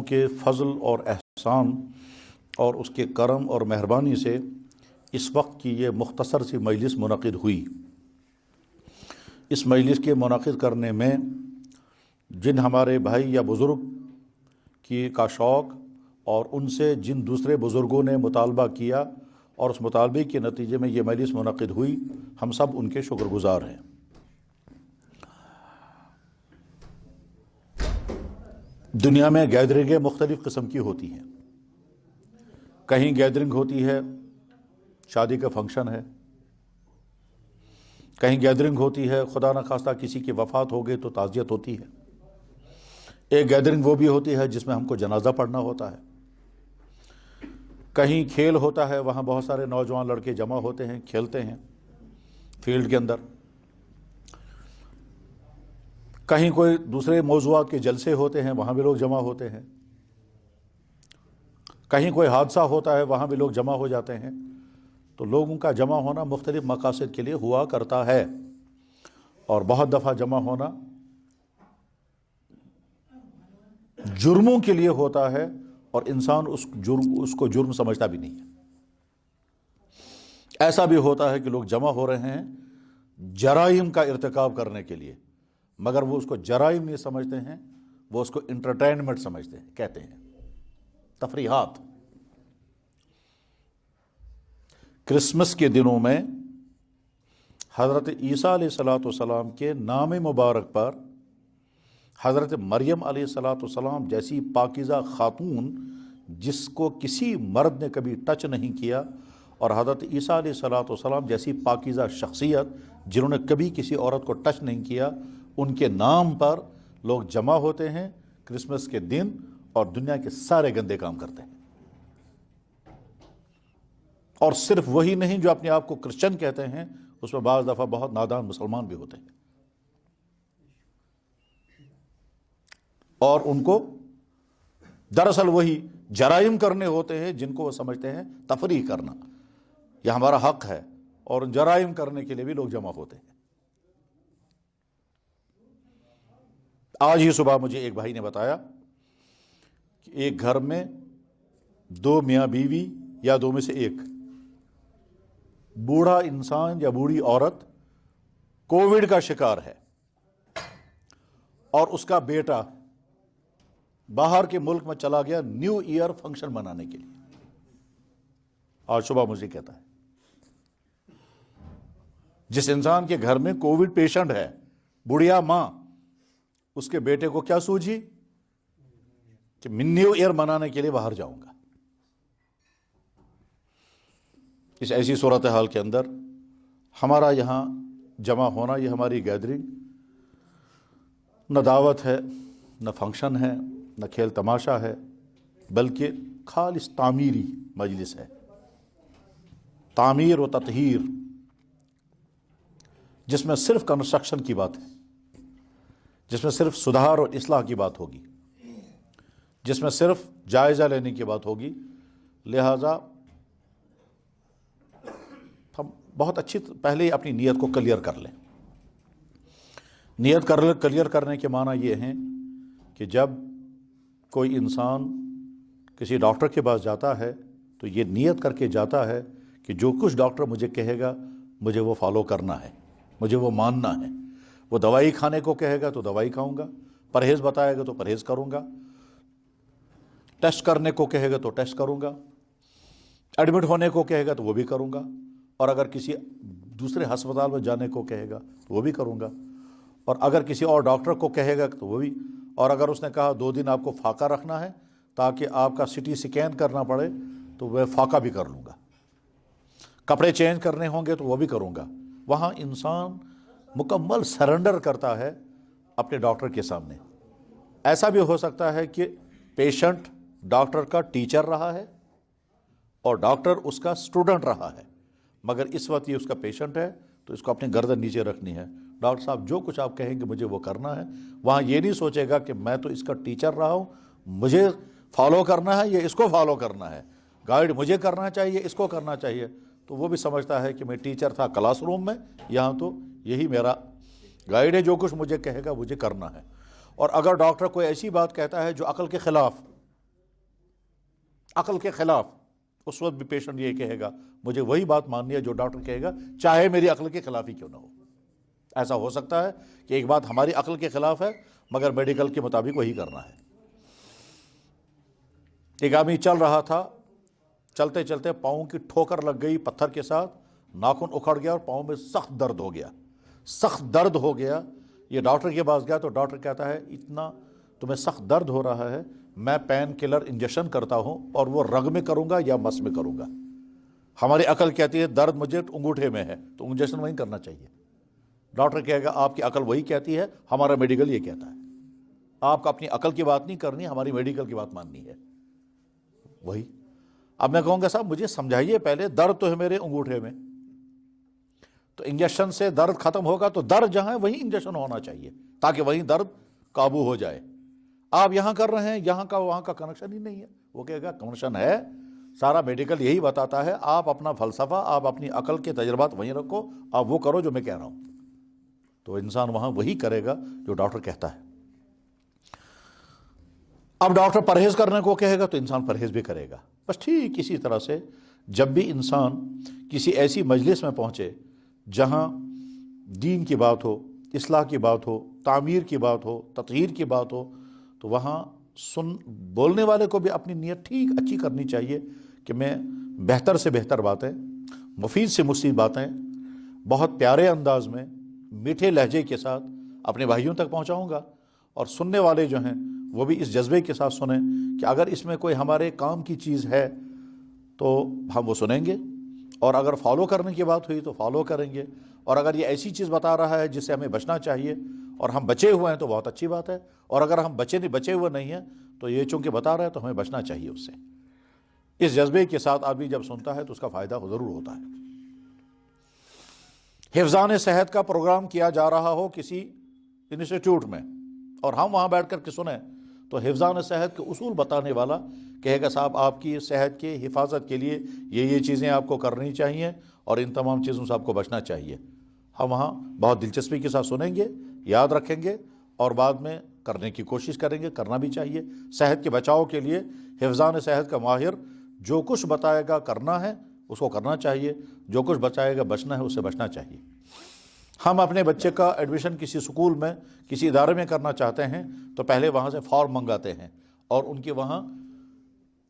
کے فضل اور احسان اور اس کے کرم اور مہربانی سے اس وقت کی یہ مختصر سی مجلس منعقد ہوئی۔ اس مجلس کے منعقد کرنے میں جن ہمارے بھائی یا بزرگ کا شوق اور ان سے جن دوسرے بزرگوں نے مطالبہ کیا اور اس مطالبے کے نتیجے میں یہ مجلس منعقد ہوئی، ہم سب ان کے شکر گزار ہیں۔ دنیا میں گیدرنگیں مختلف قسم کی ہوتی ہیں۔ کہیں گیدرنگ ہوتی ہے شادی کا فنکشن ہے، کہیں گیدرنگ ہوتی ہے خدا نخواستہ کسی کی وفات ہو گئی تو تعزیت ہوتی ہے، ایک گیدرنگ وہ بھی ہوتی ہے جس میں ہم کو جنازہ پڑھنا ہوتا ہے، کہیں کھیل ہوتا ہے، وہاں بہت سارے نوجوان لڑکے جمع ہوتے ہیں، کھیلتے ہیں فیلڈ کے اندر، کہیں کوئی دوسرے موضوعات کے جلسے ہوتے ہیں، وہاں بھی لوگ جمع ہوتے ہیں، کہیں کوئی حادثہ ہوتا ہے وہاں بھی لوگ جمع ہو جاتے ہیں۔ تو لوگوں کا جمع ہونا مختلف مقاصد کے لیے ہوا کرتا ہے، اور بہت دفعہ جمع ہونا جرموں کے لیے ہوتا ہے، اور انسان اس کو جرم سمجھتا بھی نہیں ہے۔ ایسا بھی ہوتا ہے کہ لوگ جمع ہو رہے ہیں جرائم کا ارتکاب کرنے کے لیے، مگر وہ اس کو جرائم نہیں سمجھتے ہیں، وہ اس کو انٹرٹینمنٹ سمجھتے ہیں، کہتے ہیں تفریحات۔ کرسمس کے دنوں میں حضرت عیسیٰ علیہ السلام کے نام مبارک پر حضرت مریم علیہ السلام جیسی پاکیزہ خاتون جس کو کسی مرد نے کبھی ٹچ نہیں کیا، اور حضرت عیسیٰ علیہ السلام جیسی پاکیزہ شخصیت جنہوں نے کبھی کسی عورت کو ٹچ نہیں کیا، ان کے نام پر لوگ جمع ہوتے ہیں کرسمس کے دن اور دنیا کے سارے گندے کام کرتے ہیں۔ اور صرف وہی نہیں جو اپنے آپ کو کرسچن کہتے ہیں، اس میں بعض دفعہ بہت نادان مسلمان بھی ہوتے ہیں، اور ان کو دراصل وہی جرائم کرنے ہوتے ہیں جن کو وہ سمجھتے ہیں تفریح کرنا، یہ ہمارا حق ہے، اور ان جرائم کرنے کے لیے بھی لوگ جمع ہوتے ہیں۔ آج ہی صبح مجھے ایک بھائی نے بتایا کہ ایک گھر میں دو میاں بیوی یا دو میں سے ایک بوڑھا انسان یا بوڑھی عورت کووڈ کا شکار ہے، اور اس کا بیٹا باہر کے ملک میں چلا گیا نیو ایئر فنکشن منانے کے لیے۔ آج صبح مجھے کہتا ہے جس انسان کے گھر میں کووڈ پیشنٹ ہے، بڑھیا ماں، اس کے بیٹے کو کیا سوجھی کہ میں نیو ایئر منانے کے لیے باہر جاؤں گا۔ اس ایسی صورتحال کے اندر ہمارا یہاں جمع ہونا، یہ ہماری گیدرنگ نہ دعوت ہے، نہ فنکشن ہے، نہ کھیل تماشا ہے، بلکہ خالص تعمیری مجلس ہے، تعمیر و تطہیر، جس میں صرف کنسٹرکشن کی بات ہے، جس میں صرف سدھار اور اصلاح کی بات ہوگی، جس میں صرف جائزہ لینے کی بات ہوگی۔ لہذا ہم بہت اچھی پہلے ہی اپنی نیت کو کلیئر کر لیں۔ نیت کلیئر کرنے کے معنی یہ ہیں کہ جب کوئی انسان کسی ڈاکٹر کے پاس جاتا ہے تو یہ نیت کر کے جاتا ہے کہ جو کچھ ڈاکٹر مجھے کہے گا مجھے وہ فالو کرنا ہے، مجھے وہ ماننا ہے۔ وہ دوائی کھانے کو کہے گا تو دوائی کھاؤں گا، پرہیز بتائے گا تو پرہیز کروں گا، ٹیسٹ کرنے کو کہے گا تو ٹیسٹ کروں گا، ایڈمٹ ہونے کو کہے گا تو وہ بھی کروں گا، اور اگر کسی دوسرے ہسپتال میں جانے کو کہے گا تو وہ بھی کروں گا، اور اگر کسی اور ڈاکٹر کو کہے گا تو وہ بھی، اور اگر اس نے کہا 2 دن آپ کو فاقہ رکھنا ہے تاکہ آپ کا سٹی سکین کرنا پڑے تو وہ فاقہ بھی کر لوں گا، کپڑے چینج کرنے ہوں گے تو وہ بھی کروں گا۔ وہاں انسان مکمل سرنڈر کرتا ہے اپنے ڈاکٹر کے سامنے۔ ایسا بھی ہو سکتا ہے کہ پیشنٹ ڈاکٹر کا ٹیچر رہا ہے اور ڈاکٹر اس کا اسٹوڈنٹ رہا ہے، مگر اس وقت یہ اس کا پیشنٹ ہے تو اس کو اپنی گردن نیچے رکھنی ہے۔ ڈاکٹر صاحب جو کچھ آپ کہیں گے مجھے وہ کرنا ہے۔ وہاں یہ نہیں سوچے گا کہ میں تو اس کا ٹیچر رہا ہوں، مجھے فالو کرنا ہے یا اس کو فالو کرنا ہے، گائیڈ مجھے کرنا چاہیے اس کو کرنا چاہیے۔ تو وہ بھی سمجھتا ہے کہ میں ٹیچر تھا کلاس روم میں، یہاں تو یہی میرا گائیڈ ہے، جو کچھ مجھے کہے گا مجھے کرنا ہے۔ اور اگر ڈاکٹر کوئی ایسی بات کہتا ہے جو عقل کے خلاف، عقل کے خلاف، اس وقت بھی پیشنٹ یہ کہے گا مجھے وہی بات ماننی ہے جو ڈاکٹر کہے گا، چاہے میری عقل کے خلاف ہی کیوں نہ ہو۔ ایسا ہو سکتا ہے کہ ایک بات ہماری عقل کے خلاف ہے مگر میڈیکل کے مطابق وہی کرنا ہے۔ ایک آدمی چل رہا تھا، چلتے چلتے پاؤں کی ٹھوکر لگ گئی پتھر کے ساتھ، ناخن اکھڑ گیا اور پاؤں میں سخت درد ہو گیا، سخت درد ہو گیا۔ یہ ڈاکٹر کے پاس گیا تو ڈاکٹر کہتا ہے اتنا تمہیں سخت درد ہو رہا ہے، میں پین کلر انجیکشن کرتا ہوں اور وہ رگ میں کروں گا یا مس میں کروں گا۔ ہماری عقل کہتی ہے درد مجھے انگوٹھے میں ہے تو انجیکشن وہیں کرنا چاہیے۔ ڈاکٹر کہے گا آپ کی عقل وہی کہتی ہے، ہمارا میڈیکل یہ کہتا ہے۔ آپ کو اپنی عقل کی بات نہیں کرنی، ہماری میڈیکل کی بات ماننی ہے وہی۔ اب میں کہوں گا صاحب مجھے سمجھائیے پہلے، درد تو ہے میرے انگوٹھے میں، تو انجیکشن سے درد ختم ہوگا تو درد جہاں ہے وہیں انجیکشن ہونا چاہیے تاکہ وہیں درد قابو ہو جائے۔ آپ یہاں کر رہے ہیں، یہاں کا وہاں کا کنیکشن ہی نہیں ہے۔ وہ کہے گا کنیکشن ہے، سارا میڈیکل یہی بتاتا ہے، آپ اپنا فلسفہ، آپ اپنی عقل کے تجربات وہیں رکھو، آپ وہ کرو جو میں کہہ رہا ہوں۔ تو انسان وہاں وہی کرے گا جو ڈاکٹر کہتا ہے۔ اب ڈاکٹر پرہیز کرنے کو کہے گا تو انسان پرہیز بھی کرے گا۔ بس ٹھیک اسی طرح سے جب بھی انسان کسی ایسی مجلس میں پہنچے جہاں دین کی بات ہو، اصلاح کی بات ہو، تعمیر کی بات ہو، تطہیر کی بات ہو، تو وہاں بولنے والے کو بھی اپنی نیت ٹھیک اچھی کرنی چاہیے کہ میں بہتر سے بہتر باتیں، مفید سے مفید باتیں بہت پیارے انداز میں، میٹھے لہجے کے ساتھ اپنے بھائیوں تک پہنچاؤں گا، اور سننے والے جو ہیں وہ بھی اس جذبے کے ساتھ سنیں کہ اگر اس میں کوئی ہمارے کام کی چیز ہے تو ہم وہ سنیں گے، اور اگر فالو کرنے کی بات ہوئی تو فالو کریں گے، اور اگر یہ ایسی چیز بتا رہا ہے جس سے ہمیں بچنا چاہیے اور ہم بچے ہوئے ہیں تو بہت اچھی بات ہے، اور اگر ہم بچے ہوئے نہیں ہیں تو یہ چونکہ بتا رہا ہے تو ہمیں بچنا چاہیے اس سے۔ اس جذبے کے ساتھ آدمی جب سنتا ہے تو اس کا فائدہ ضرور ہوتا ہے۔ حفظان صحت کا پروگرام کیا جا رہا ہو کسی انسٹیٹیوٹ میں اور ہم وہاں بیٹھ کر کے سنیں تو حفظان صحت کے اصول بتانے والا کہے گا صاحب آپ کی صحت کی حفاظت کے لیے یہ چیزیں آپ کو کرنی چاہیے اور ان تمام چیزوں سے آپ کو بچنا چاہیے۔ ہم وہاں بہت دلچسپی کے ساتھ سنیں گے، یاد رکھیں گے اور بعد میں کرنے کی کوشش کریں گے، کرنا بھی چاہیے۔ صحت کے بچاؤ کے لیے حفظان صحت کا ماہر جو کچھ بتائے گا کرنا ہے اس کو کرنا چاہیے، جو کچھ بتائے گا بچنا ہے اس سے بچنا چاہیے۔ ہم اپنے بچے کا ایڈمیشن کسی سکول میں، کسی ادارے میں کرنا چاہتے ہیں تو پہلے وہاں سے فارم منگاتے ہیں اور ان کے وہاں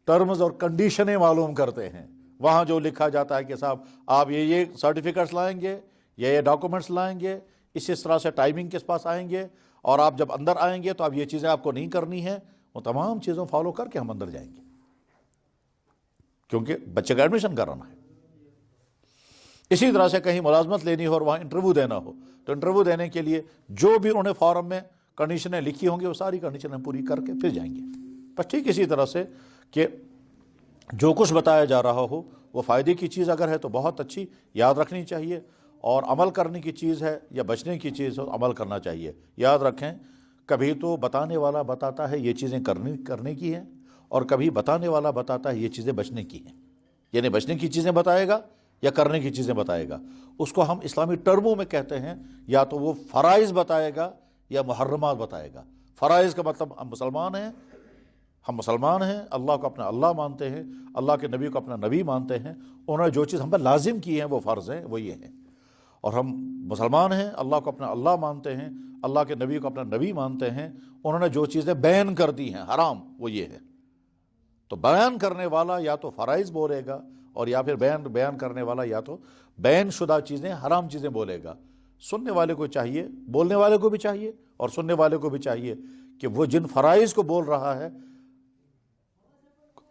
ٹرمز اور کنڈیشنیں معلوم کرتے ہیں۔ وہاں جو لکھا جاتا ہے کہ صاحب آپ یہ سرٹیفکیٹس لائیں گے، یہ ڈاکومنٹس لائیں گے، اس طرح سے ٹائمنگ کے پاس آئیں گے، اور آپ جب اندر آئیں گے تو اب یہ چیزیں آپ کو نہیں کرنی ہیں، وہ تمام چیزوں فالو کر کے ہم اندر جائیں گے کیونکہ بچے کا ایڈمیشن کرانا ہے۔ اسی طرح سے کہیں ملازمت لینی ہو اور وہاں انٹرویو دینا ہو تو انٹرویو دینے کے لیے جو بھی انہوں نے فارم میں کنڈیشنیں لکھی ہوں گی وہ ساری کنڈیشنیں پوری کر کے پھر جائیں گے۔ بس ٹھیک اسی طرح سے کہ جو کچھ بتایا جا رہا ہو وہ فائدے کی چیز اگر ہے تو بہت اچھی یاد رکھنی چاہیے، اور عمل کرنے کی چیز ہے یا بچنے کی چیز ہے عمل کرنا چاہیے۔ یاد رکھیں کبھی تو بتانے والا بتاتا ہے یہ چیزیں کرنے کی ہیں، اور کبھی بتانے والا بتاتا ہے یہ چیزیں بچنے کی ہیں، یعنی بچنے کی چیزیں بتائے گا یا کرنے کی چیزیں بتائے گا۔ اس کو ہم اسلامی ٹرموں میں کہتے ہیں یا تو وہ فرائض بتائے گا یا محرمات بتائے گا۔ فرائض کا مطلب ہم مسلمان ہیں، اللہ کو اپنا اللہ مانتے ہیں، اللہ کے نبی کو اپنا نبی مانتے ہیں، انہوں نے جو چیز ہم پر لازم کی ہیں وہ فرض ہیں، وہ یہ ہیں۔ اور ہم مسلمان ہیں، اللہ کو اپنا اللہ مانتے ہیں، اللہ کے نبی کو اپنا نبی مانتے ہیں، انہوں نے جو چیزیں بین کر دی ہیں حرام وہ یہ ہے۔ تو بیان کرنے والا یا تو فرائض بولے گا اور یا پھر بیان کرنے والا یا تو بین شدہ چیزیں، حرام چیزیں بولے گا۔ سننے والے کو چاہیے، بولنے والے کو بھی چاہیے اور سننے والے کو بھی چاہیے کہ وہ جن فرائض کو بول رہا ہے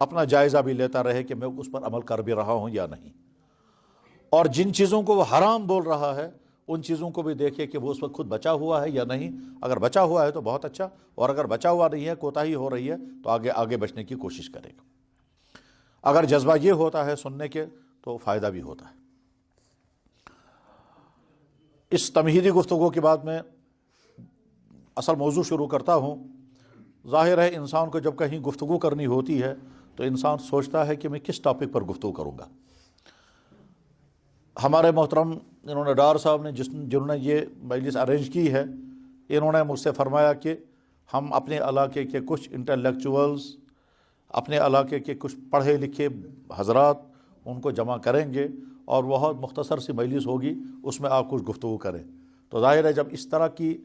اپنا جائزہ بھی لیتا رہے کہ میں اس پر عمل کر بھی رہا ہوں یا نہیں، اور جن چیزوں کو وہ حرام بول رہا ہے ان چیزوں کو بھی دیکھے کہ وہ اس وقت خود بچا ہوا ہے یا نہیں۔ اگر بچا ہوا ہے تو بہت اچھا، اور اگر بچا ہوا نہیں ہے، کوتاہی ہو رہی ہے تو آگے بچنے کی کوشش کرے گا۔ اگر جذبہ یہ ہوتا ہے سننے کے تو فائدہ بھی ہوتا ہے۔ اس تمہیدی گفتگو کے بعد میں اصل موضوع شروع کرتا ہوں۔ ظاہر ہے انسان کو جب کہیں گفتگو کرنی ہوتی ہے تو انسان سوچتا ہے کہ میں کس ٹاپک پر گفتگو کروں گا۔ ہمارے محترم انہوں نے ڈار صاحب نے جنہوں نے یہ مجلس ارینج کی ہے، انہوں نے مجھ سے فرمایا کہ ہم اپنے علاقے کے کچھ انٹلیکچوئلز اپنے علاقے کے کچھ پڑھے لکھے حضرات ان کو جمع کریں گے اور بہت مختصر سی مجلس ہوگی، اس میں آپ کچھ گفتگو کریں۔ تو ظاہر ہے جب اس طرح کی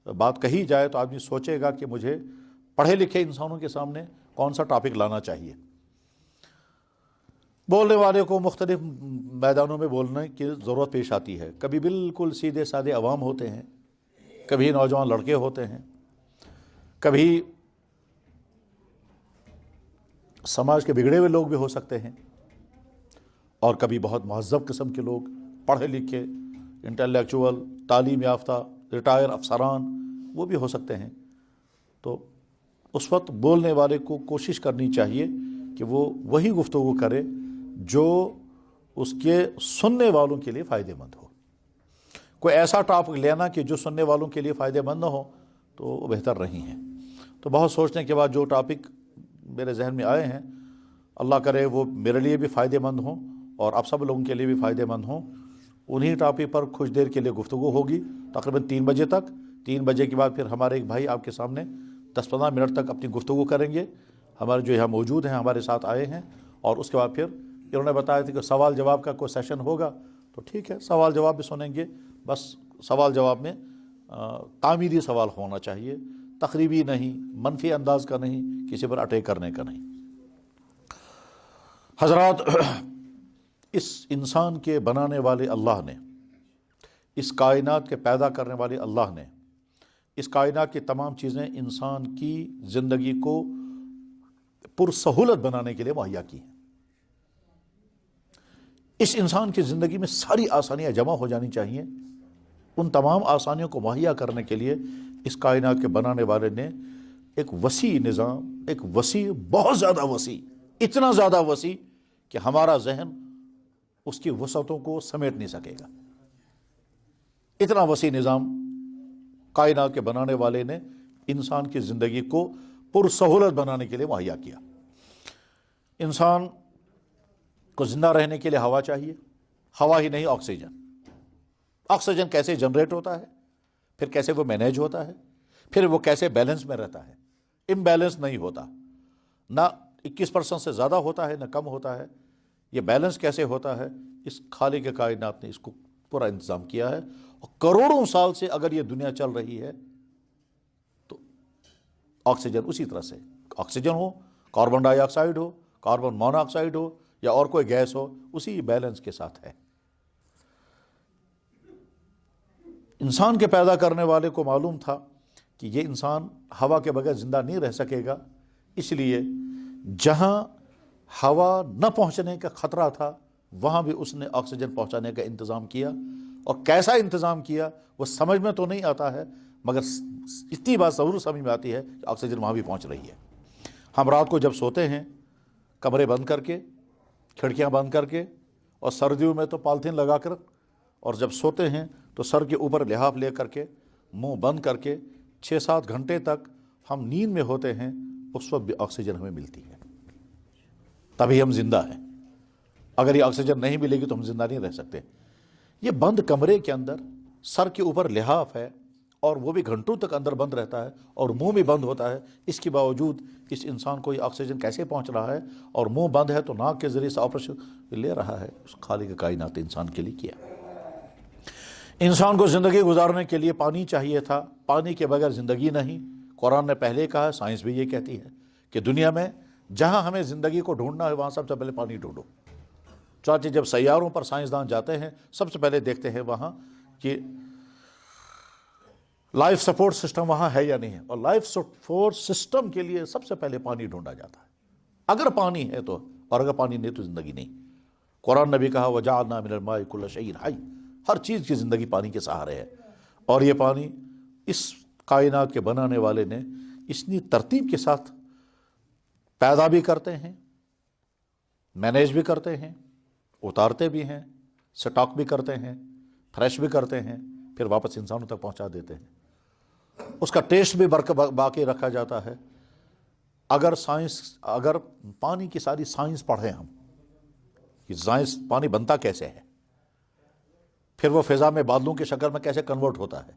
بات کہی جائے تو آدمی سوچے گا کہ مجھے پڑھے لکھے انسانوں کے سامنے کون سا ٹاپک لانا چاہیے۔ بولنے والے کو مختلف میدانوں میں بولنے کی ضرورت پیش آتی ہے، کبھی بالکل سیدھے سادے عوام ہوتے ہیں، کبھی نوجوان لڑکے ہوتے ہیں، کبھی سماج کے بگڑے ہوئے لوگ بھی ہو سکتے ہیں، اور کبھی بہت مہذب قسم کے لوگ، پڑھے لکھے، انٹلیکچوئل، تعلیم یافتہ، ریٹائر افسران، وہ بھی ہو سکتے ہیں۔ تو اس وقت بولنے والے کو کوشش کرنی چاہیے کہ وہ وہی گفتگو کرے جو اس کے سننے والوں کے لیے فائدہ مند ہو۔ کوئی ایسا ٹاپک لینا کہ جو سننے والوں کے لیے فائدہ مند نہ ہو تو وہ بہتر نہیں ہے۔ تو بہت سوچنے کے بعد جو ٹاپک میرے ذہن میں آئے ہیں، اللہ کرے وہ میرے لیے بھی فائدہ مند ہوں اور آپ سب لوگوں کے لیے بھی فائدہ مند ہوں۔ انہی ٹاپک پر کچھ دیر کے لیے گفتگو ہوگی، تقریباً 3 بجے تک۔ 3 بجے کے بعد پھر ہمارے ایک بھائی آپ کے سامنے 10-15 منٹ تک اپنی گفتگو کریں گے، ہمارے جو یہاں موجود ہیں، ہمارے ساتھ آئے ہیں، اور اس کے بعد پھر انہوں نے بتایا تھا کہ سوال جواب کا کوئی سیشن ہوگا، تو ٹھیک ہے، سوال جواب بھی سنیں گے۔ بس سوال جواب میں تعمیری سوال ہونا چاہیے، تقریبی نہیں، منفی انداز کا نہیں، کسی پر اٹیک کرنے کا نہیں۔ حضرات، اس انسان کے بنانے والے اللہ نے، اس کائنات کے پیدا کرنے والے اللہ نے، اس کائنات کی تمام چیزیں انسان کی زندگی کو پرسہولت بنانے کے لیے مہیا کی ہیں۔ اس انسان کی زندگی میں ساری آسانیاں جمع ہو جانی چاہیے۔ ان تمام آسانیوں کو مہیا کرنے کے لیے اس کائنات کے بنانے والے نے ایک وسیع نظام، ایک وسیع، بہت زیادہ وسیع، اتنا زیادہ وسیع کہ ہمارا ذہن اس کی وسعتوں کو سمیٹ نہیں سکے گا۔ اتنا وسیع نظام کائنات کے بنانے والے نے انسان کی زندگی کو پرسہولت بنانے کے لیے مہیا کیا۔ انسان کو زندہ رہنے کے لیے ہوا چاہیے، ہوا ہی نہیں، آکسیجن۔ آکسیجن کیسے جنریٹ ہوتا ہے، پھر کیسے وہ مینیج ہوتا ہے، پھر وہ کیسے بیلنس میں رہتا ہے، امبیلنس نہیں ہوتا، نہ 21% سے زیادہ ہوتا ہے نہ کم ہوتا ہے۔ یہ بیلنس کیسے ہوتا ہے، اس خالق کائنات نے اس کو پورا انتظام کیا ہے، اور کروڑوں سال سے اگر یہ دنیا چل رہی ہے تو آکسیجن اسی طرح سے، آکسیجن ہو، کاربن ڈائی آکسائڈ ہو، کاربن مونو آکسائڈ ہو، یا اور کوئی گیس ہو، اسی بیلنس کے ساتھ ہے۔ انسان کے پیدا کرنے والے کو معلوم تھا کہ یہ انسان ہوا کے بغیر زندہ نہیں رہ سکے گا، اس لیے جہاں ہوا نہ پہنچنے کا خطرہ تھا وہاں بھی اس نے آکسیجن پہنچانے کا انتظام کیا۔ اور کیسا انتظام کیا وہ سمجھ میں تو نہیں آتا ہے، مگر اتنی بات ضرور سمجھ میں آتی ہے کہ آکسیجن وہاں بھی پہنچ رہی ہے۔ ہم رات کو جب سوتے ہیں کمرے بند کر کے، کھڑکیاں بند کر کے، اور سردیوں میں تو پالیتھین لگا کر، اور جب سوتے ہیں تو سر کے اوپر لحاف لے کر کے، منہ بند کر کے 6-7 گھنٹے تک ہم نیند میں ہوتے ہیں، اس وقت بھی آکسیجن ہمیں ملتی ہے، تبھی ہم زندہ ہیں۔ اگر یہ آکسیجن نہیں ملے گی تو ہم زندہ نہیں رہ سکتے۔ یہ بند کمرے کے اندر سر کے اوپر لحاف ہے، اور وہ بھی گھنٹوں تک اندر بند رہتا ہے، اور منہ بھی بند ہوتا ہے، اس کے باوجود اس انسان کو یہ آکسیجن کیسے پہنچ رہا ہے، اور منہ بند ہے تو ناک کے ذریعے سے آپریشن لے رہا ہے۔ اس خالق کائنات انسان کے لیے کیا۔ انسان کو زندگی گزارنے کے لیے پانی چاہیے تھا، پانی کے بغیر زندگی نہیں۔ قرآن نے پہلے کہا، سائنس بھی یہ کہتی ہے کہ دنیا میں جہاں ہمیں زندگی کو ڈھونڈنا ہے وہاں سب سے پہلے پانی ڈھونڈو۔ چاچے جب سیاروں پر سائنسدان جاتے ہیں سب سے پہلے دیکھتے ہیں وہاں کہ لائف سپورٹ سسٹم وہاں ہے یا نہیں ہے، اور لائف سپورٹ سسٹم کے لیے سب سے پہلے پانی ڈھونڈا جاتا ہے۔ اگر پانی ہے تو، اور اگر پانی نہیں تو زندگی نہیں۔ قرآن نے بھی کہا وَجَعَلْنَا مِنَ الْمَاءِ كُلَّ شَيْءٍ حَيٍّ، ہر چیز کی زندگی پانی کے سہارے ہے۔ اور یہ پانی اس کائنات کے بنانے والے نے اتنی ترتیب کے ساتھ پیدا بھی کرتے ہیں، مینیج بھی کرتے ہیں، اتارتے بھی ہیں، سٹاک بھی کرتے ہیں، فریش بھی کرتے ہیں، پھر واپس انسانوں تک پہنچا دیتے ہیں۔ اس کا ٹیسٹ بھی باقی رکھا جاتا ہے۔ اگر پانی کی ساری سائنس پڑھیں ہم کہ سائنس پانی بنتا کیسے ہے، پھر وہ فضا میں بادلوں کی شکل میں کیسے کنورٹ ہوتا ہے،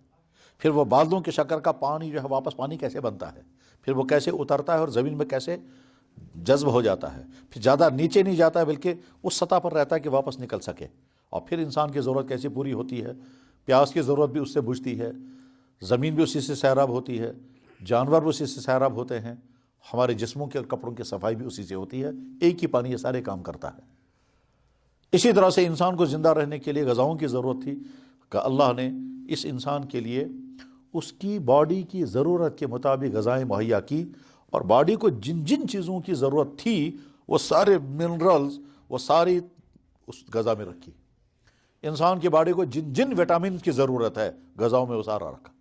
پھر وہ بادلوں کی شکل کا پانی جو ہے واپس پانی کیسے بنتا ہے، پھر وہ کیسے اترتا ہے اور زمین میں کیسے جذب ہو جاتا ہے، پھر زیادہ نیچے نہیں جاتا ہے بلکہ اس سطح پر رہتا ہے کہ واپس نکل سکے. اور پھر انسان کی ضرورت کیسے پوری ہوتی ہے؟ پیاس کی ضرورت بھی اس سے بجھتی ہے، زمین بھی اسی سے سیراب ہوتی ہے، جانور بھی اسی سے سیراب ہوتے ہیں، ہمارے جسموں کے اور کپڑوں کی صفائی بھی اسی سے ہوتی ہے. ایک ہی پانی یہ سارے کام کرتا ہے. اسی طرح سے انسان کو زندہ رہنے کے لیے غذاؤں کی ضرورت تھی کہ اللہ نے اس انسان کے لیے اس کی باڈی کی ضرورت کے مطابق غذائیں مہیا کی، اور باڈی کو جن جن چیزوں کی ضرورت تھی وہ سارے منرلز وہ ساری اس غذا میں رکھی. انسان کی باڈی کو جن جن وٹامن کی ضرورت ہے غذاؤں میں وہ سارا رکھا.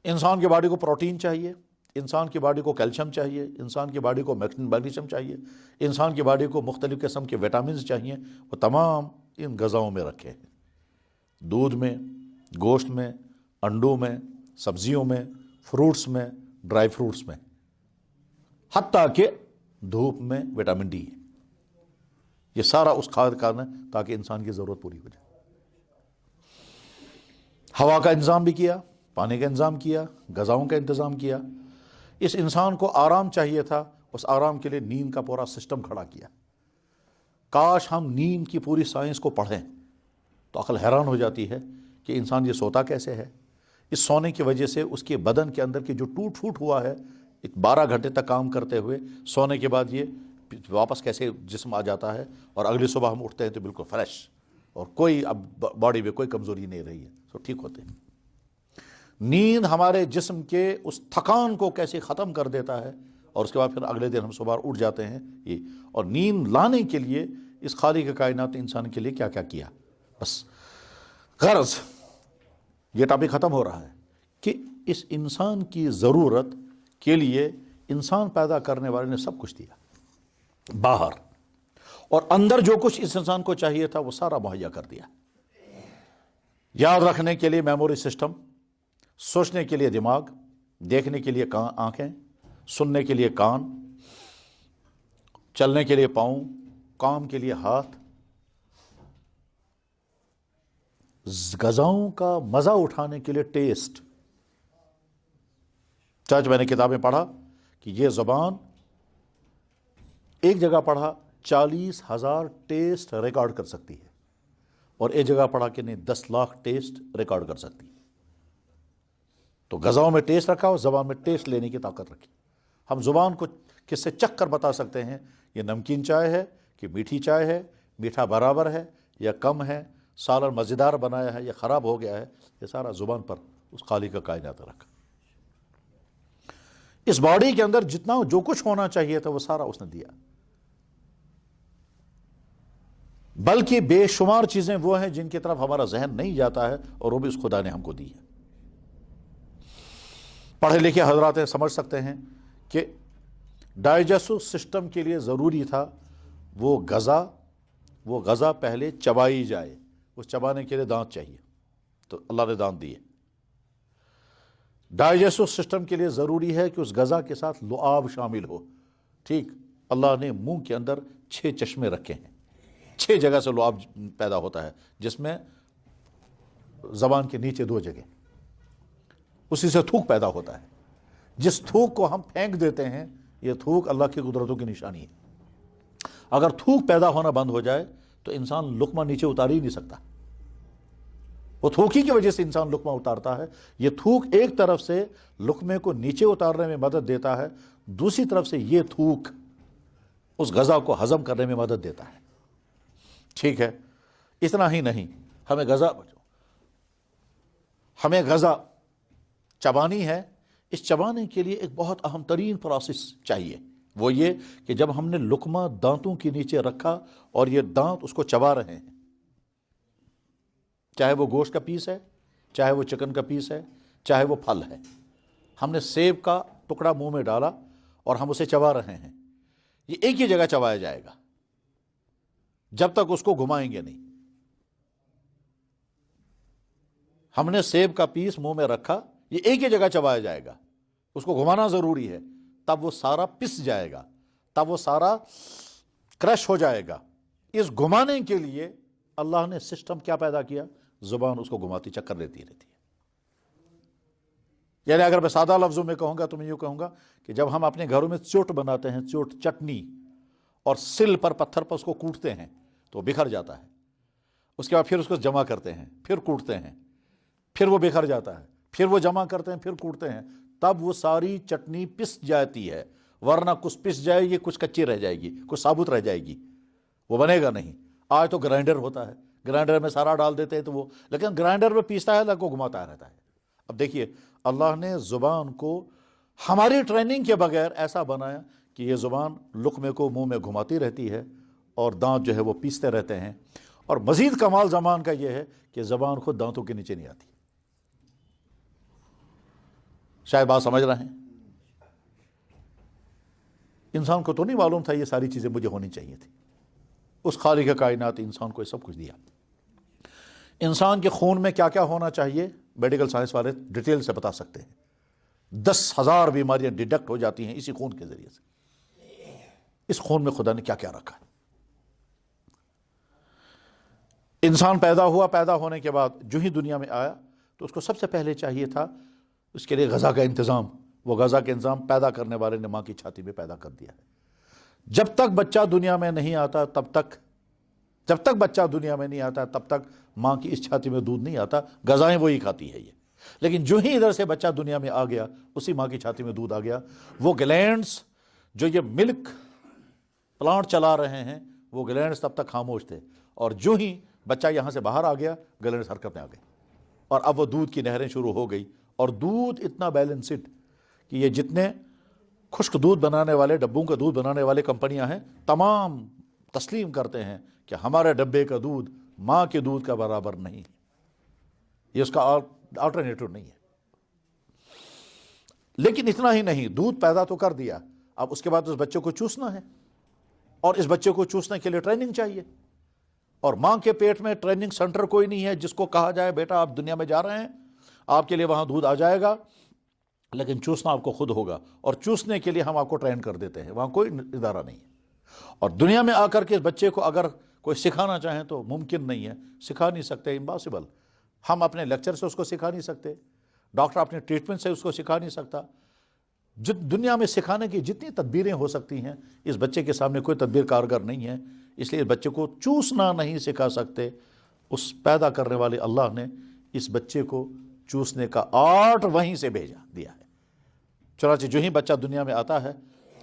انسان کی باڈی کو پروٹین چاہیے، انسان کی باڈی کو کیلشیم چاہیے، انسان کی باڈی کو میگنیشیم چاہیے، انسان کی باڈی کو مختلف قسم کے وٹامنز چاہیے، وہ تمام ان غذاؤں میں رکھے ہیں. دودھ میں، گوشت میں، انڈوں میں، سبزیوں میں، فروٹس میں، ڈرائی فروٹس میں، حتیٰ کہ دھوپ میں وٹامن ڈی. یہ سارا اس کھاد کا ہے تاکہ انسان کی ضرورت پوری ہو جائے. ہوا کا انتظام بھی کیا، پانی کا انتظام کیا، غذاؤں کا انتظام کیا. اس انسان کو آرام چاہیے تھا، اس آرام کے لیے نیند کا پورا سسٹم کھڑا کیا. کاش ہم نیند کی پوری سائنس کو پڑھیں تو عقل حیران ہو جاتی ہے کہ انسان یہ سوتا کیسے ہے. اس سونے کی وجہ سے اس کے بدن کے اندر کی جو ٹوٹ پھوٹ ہوا ہے، 12 گھنٹے تک کام کرتے ہوئے سونے کے بعد یہ واپس کیسے جسم آ جاتا ہے، اور اگلی صبح ہم اٹھتے ہیں تو بالکل فریش، اور کوئی اب باڈی میں کوئی کمزوری نہیں رہی ہے، سب ٹھیک ہوتے ہیں. نیند ہمارے جسم کے اس تھکان کو کیسے ختم کر دیتا ہے، اور اس کے بعد پھر اگلے دن ہم صبح اٹھ جاتے ہیں. یہ اور نیند لانے کے لیے اس خالق کائنات نے انسان کے لیے کیا کیا کیا. بس غرض یہ ٹاپک ختم ہو رہا ہے کہ اس انسان کی ضرورت کے لیے انسان پیدا کرنے والے نے سب کچھ دیا باہر، اور اندر جو کچھ اس انسان کو چاہیے تھا وہ سارا مہیا کر دیا. یاد رکھنے کے لیے میموری سسٹم، سوچنے کے لیے دماغ، دیکھنے کے لیے آنکھیں، سننے کے لیے کان، چلنے کے لیے پاؤں، کام کے لیے ہاتھ، غذاؤں کا مزہ اٹھانے کے لیے ٹیسٹ. چاچ میں نے کتابیں پڑھا کہ یہ زبان ایک جگہ پڑھا 40,000 ٹیسٹ ریکارڈ کر سکتی ہے، اور ایک جگہ پڑھا کہ نہیں 10 لاکھ ٹیسٹ ریکارڈ کر سکتی ہے. تو غذاؤں میں ٹیسٹ رکھا اور زبان میں ٹیسٹ لینے کی طاقت رکھی. ہم زبان کو کس سے چکھ کر بتا سکتے ہیں یہ نمکین چائے ہے کہ میٹھی چائے ہے، میٹھا برابر ہے یا کم ہے، سالن مزیدار بنایا ہے یا خراب ہو گیا ہے. یہ سارا زبان پر اس خالق کا کائنات رکھا. اس باڈی کے اندر جتنا جو کچھ ہونا چاہیے تھا وہ سارا اس نے دیا، بلکہ بے شمار چیزیں وہ ہیں جن کی طرف ہمارا ذہن نہیں جاتا ہے، اور وہ بھی اس خدا نے ہم کو دی ہے. پڑھے لکھے حضرات سمجھ سکتے ہیں کہ ڈائجسٹو سسٹم کے لیے ضروری تھا وہ غذا پہلے چبائی جائے. اس چبانے کے لیے دانت چاہیے، تو اللہ نے دانت دیے. ڈائجسٹو سسٹم کے لیے ضروری ہے کہ اس غذا کے ساتھ لعاب شامل ہو. ٹھیک، اللہ نے منہ کے اندر 6 چشمے رکھے ہیں، 6 جگہ سے لعاب پیدا ہوتا ہے، جس میں زبان کے نیچے 2 جگہ، اسی سے تھوک پیدا ہوتا ہے. جس تھوک کو ہم پھینک دیتے ہیں یہ تھوک اللہ کی قدرتوں کی نشانی ہے. اگر تھوک پیدا ہونا بند ہو جائے تو انسان لقمہ نیچے اتار ہی نہیں سکتا. وہ تھوک ہی کی وجہ سے انسان لقمہ اتارتا ہے. یہ تھوک ایک طرف سے لقمے کو نیچے اتارنے میں مدد دیتا ہے، دوسری طرف سے یہ تھوک اس غذا کو ہضم کرنے میں مدد دیتا ہے. ٹھیک ہے، اتنا ہی نہیں، ہمیں غذا چبانی ہے. اس چبانے کے لیے ایک بہت اہم ترین پروسیس چاہیے. وہ یہ کہ جب ہم نے لقمہ دانتوں کے نیچے رکھا اور یہ دانت اس کو چبا رہے ہیں، چاہے وہ گوشت کا پیس ہے، چاہے وہ چکن کا پیس ہے، چاہے وہ پھل ہے، ہم نے سیب کا ٹکڑا منہ میں ڈالا اور ہم اسے چبا رہے ہیں، یہ ایک ہی جگہ چبایا جائے گا جب تک اس کو گھمائیں گے نہیں. ہم نے سیب کا پیس منہ میں رکھا، یہ ایک ہی جگہ چبایا جائے گا، اس کو گھمانا ضروری ہے، تب وہ سارا پس جائے گا، تب وہ سارا کرش ہو جائے گا. اس گھمانے کے لیے اللہ نے سسٹم کیا پیدا کیا؟ زبان اس کو گھماتی چکر لیتی رہتی ہے. یعنی اگر میں سادہ لفظوں میں کہوں گا تو میں یوں کہوں گا کہ جب ہم اپنے گھروں میں چوٹ بناتے ہیں، چوٹ چٹنی، اور سل پر پتھر پر اس کو کوٹتے ہیں تو بکھر جاتا ہے، اس کے بعد پھر اس کو جمع کرتے ہیں، پھر کوٹتے ہیں، پھر وہ بکھر جاتا ہے، پھر وہ جمع کرتے ہیں، پھر کوٹتے ہیں، تب وہ ساری چٹنی پس جاتی ہے، ورنہ کچھ پس جائے گی، کچھ کچی رہ جائے گی، کچھ ثابت رہ جائے گی، وہ بنے گا نہیں۔ آج تو گرائنڈر ہوتا ہے، گرائنڈر میں سارا ڈال دیتے ہیں تو وہ، لیکن گرائنڈر میں پیستا ہے لگ کو گھماتا رہتا ہے۔ اب دیکھیے اللہ نے زبان کو ہماری ٹریننگ کے بغیر ایسا بنایا کہ یہ زبان لقمے کو منہ میں گھماتی رہتی ہے اور دانت جو ہے وہ پیستے رہتے ہیں، اور مزید کمال زبان کا یہ ہے کہ زبان خود دانتوں کے نیچے نہیں آتی۔ شاید بات سمجھ رہے ہیں؟ انسان کو تو نہیں معلوم تھا یہ ساری چیزیں مجھے ہونی چاہیے تھی۔ اس خالق کائنات انسان کو یہ سب کچھ دیا۔ انسان کے خون میں کیا کیا ہونا چاہیے میڈیکل سائنس والے ڈیٹیل سے بتا سکتے ہیں۔ 10,000 بیماریاں ڈیٹیکٹ ہو جاتی ہیں اسی خون کے ذریعے سے۔ اس خون میں خدا نے کیا کیا رکھا ہے۔ انسان پیدا ہوا، پیدا ہونے کے بعد جو ہی دنیا میں آیا تو اس کو سب سے پہلے چاہیے تھا اس کے لیے غذا کا انتظام۔ وہ غذا کا انتظام پیدا کرنے والے نے ماں کی چھاتی میں پیدا کر دیا ہے۔ جب تک بچہ دنیا میں نہیں آتا تب تک ماں کی اس چھاتی میں دودھ نہیں آتا، غذائیں وہی کھاتی ہے یہ۔ لیکن جو ہی ادھر سے بچہ دنیا میں آ گیا، اسی ماں کی چھاتی میں دودھ آ گیا۔ وہ گلینڈز جو یہ ملک پلانٹ چلا رہے ہیں، وہ گلینڈز تب تک خاموش تھے، اور جو ہی بچہ یہاں سے باہر آ گیا گلینڈز حرکت میں آ گئے، اور اب وہ دودھ کی نہریں شروع ہو گئی۔ اور دودھ اتنا بیلنسڈ کہ یہ جتنے خشک دودھ بنانے والے، ڈبوں کا دودھ بنانے والے کمپنیاں ہیں، تمام تسلیم کرتے ہیں کہ ہمارے ڈبے کا دودھ ماں کے دودھ کا برابر نہیں، یہ اس کا آلٹرنیٹو نہیں ہے۔ لیکن اتنا ہی نہیں، دودھ پیدا تو کر دیا، اب اس کے بعد اس بچے کو چوسنا ہے، اور اس بچے کو چوسنے کے لیے ٹریننگ چاہیے، اور ماں کے پیٹ میں ٹریننگ سینٹر کوئی نہیں ہے جس کو کہا جائے بیٹا آپ دنیا میں جا رہے ہیں، آپ کے لیے وہاں دودھ آ جائے گا، لیکن چوسنا آپ کو خود ہوگا، اور چوسنے کے لیے ہم آپ کو ٹرین کر دیتے ہیں، وہاں کوئی ادارہ نہیں ہے۔ اور دنیا میں آ کر کے اس بچے کو اگر کوئی سکھانا چاہیں تو ممکن نہیں ہے، سکھا نہیں سکتے، امپاسبل۔ ہم اپنے لیکچر سے اس کو سکھا نہیں سکتے، ڈاکٹر اپنے ٹریٹمنٹ سے اس کو سکھا نہیں سکتا۔ دنیا میں سکھانے کی جتنی تدبیریں ہو سکتی ہیں، اس بچے کے سامنے کوئی تدبیر کارگر نہیں ہے، اس لیے اس بچے کو چوسنا نہیں سکھا سکتے۔ اس پیدا کرنے والے اللہ نے اس بچے کو چوسنے کا آرٹ وہیں سے بھیجا دیا ہے۔ چنانچہ جو ہی بچہ دنیا میں آتا ہے،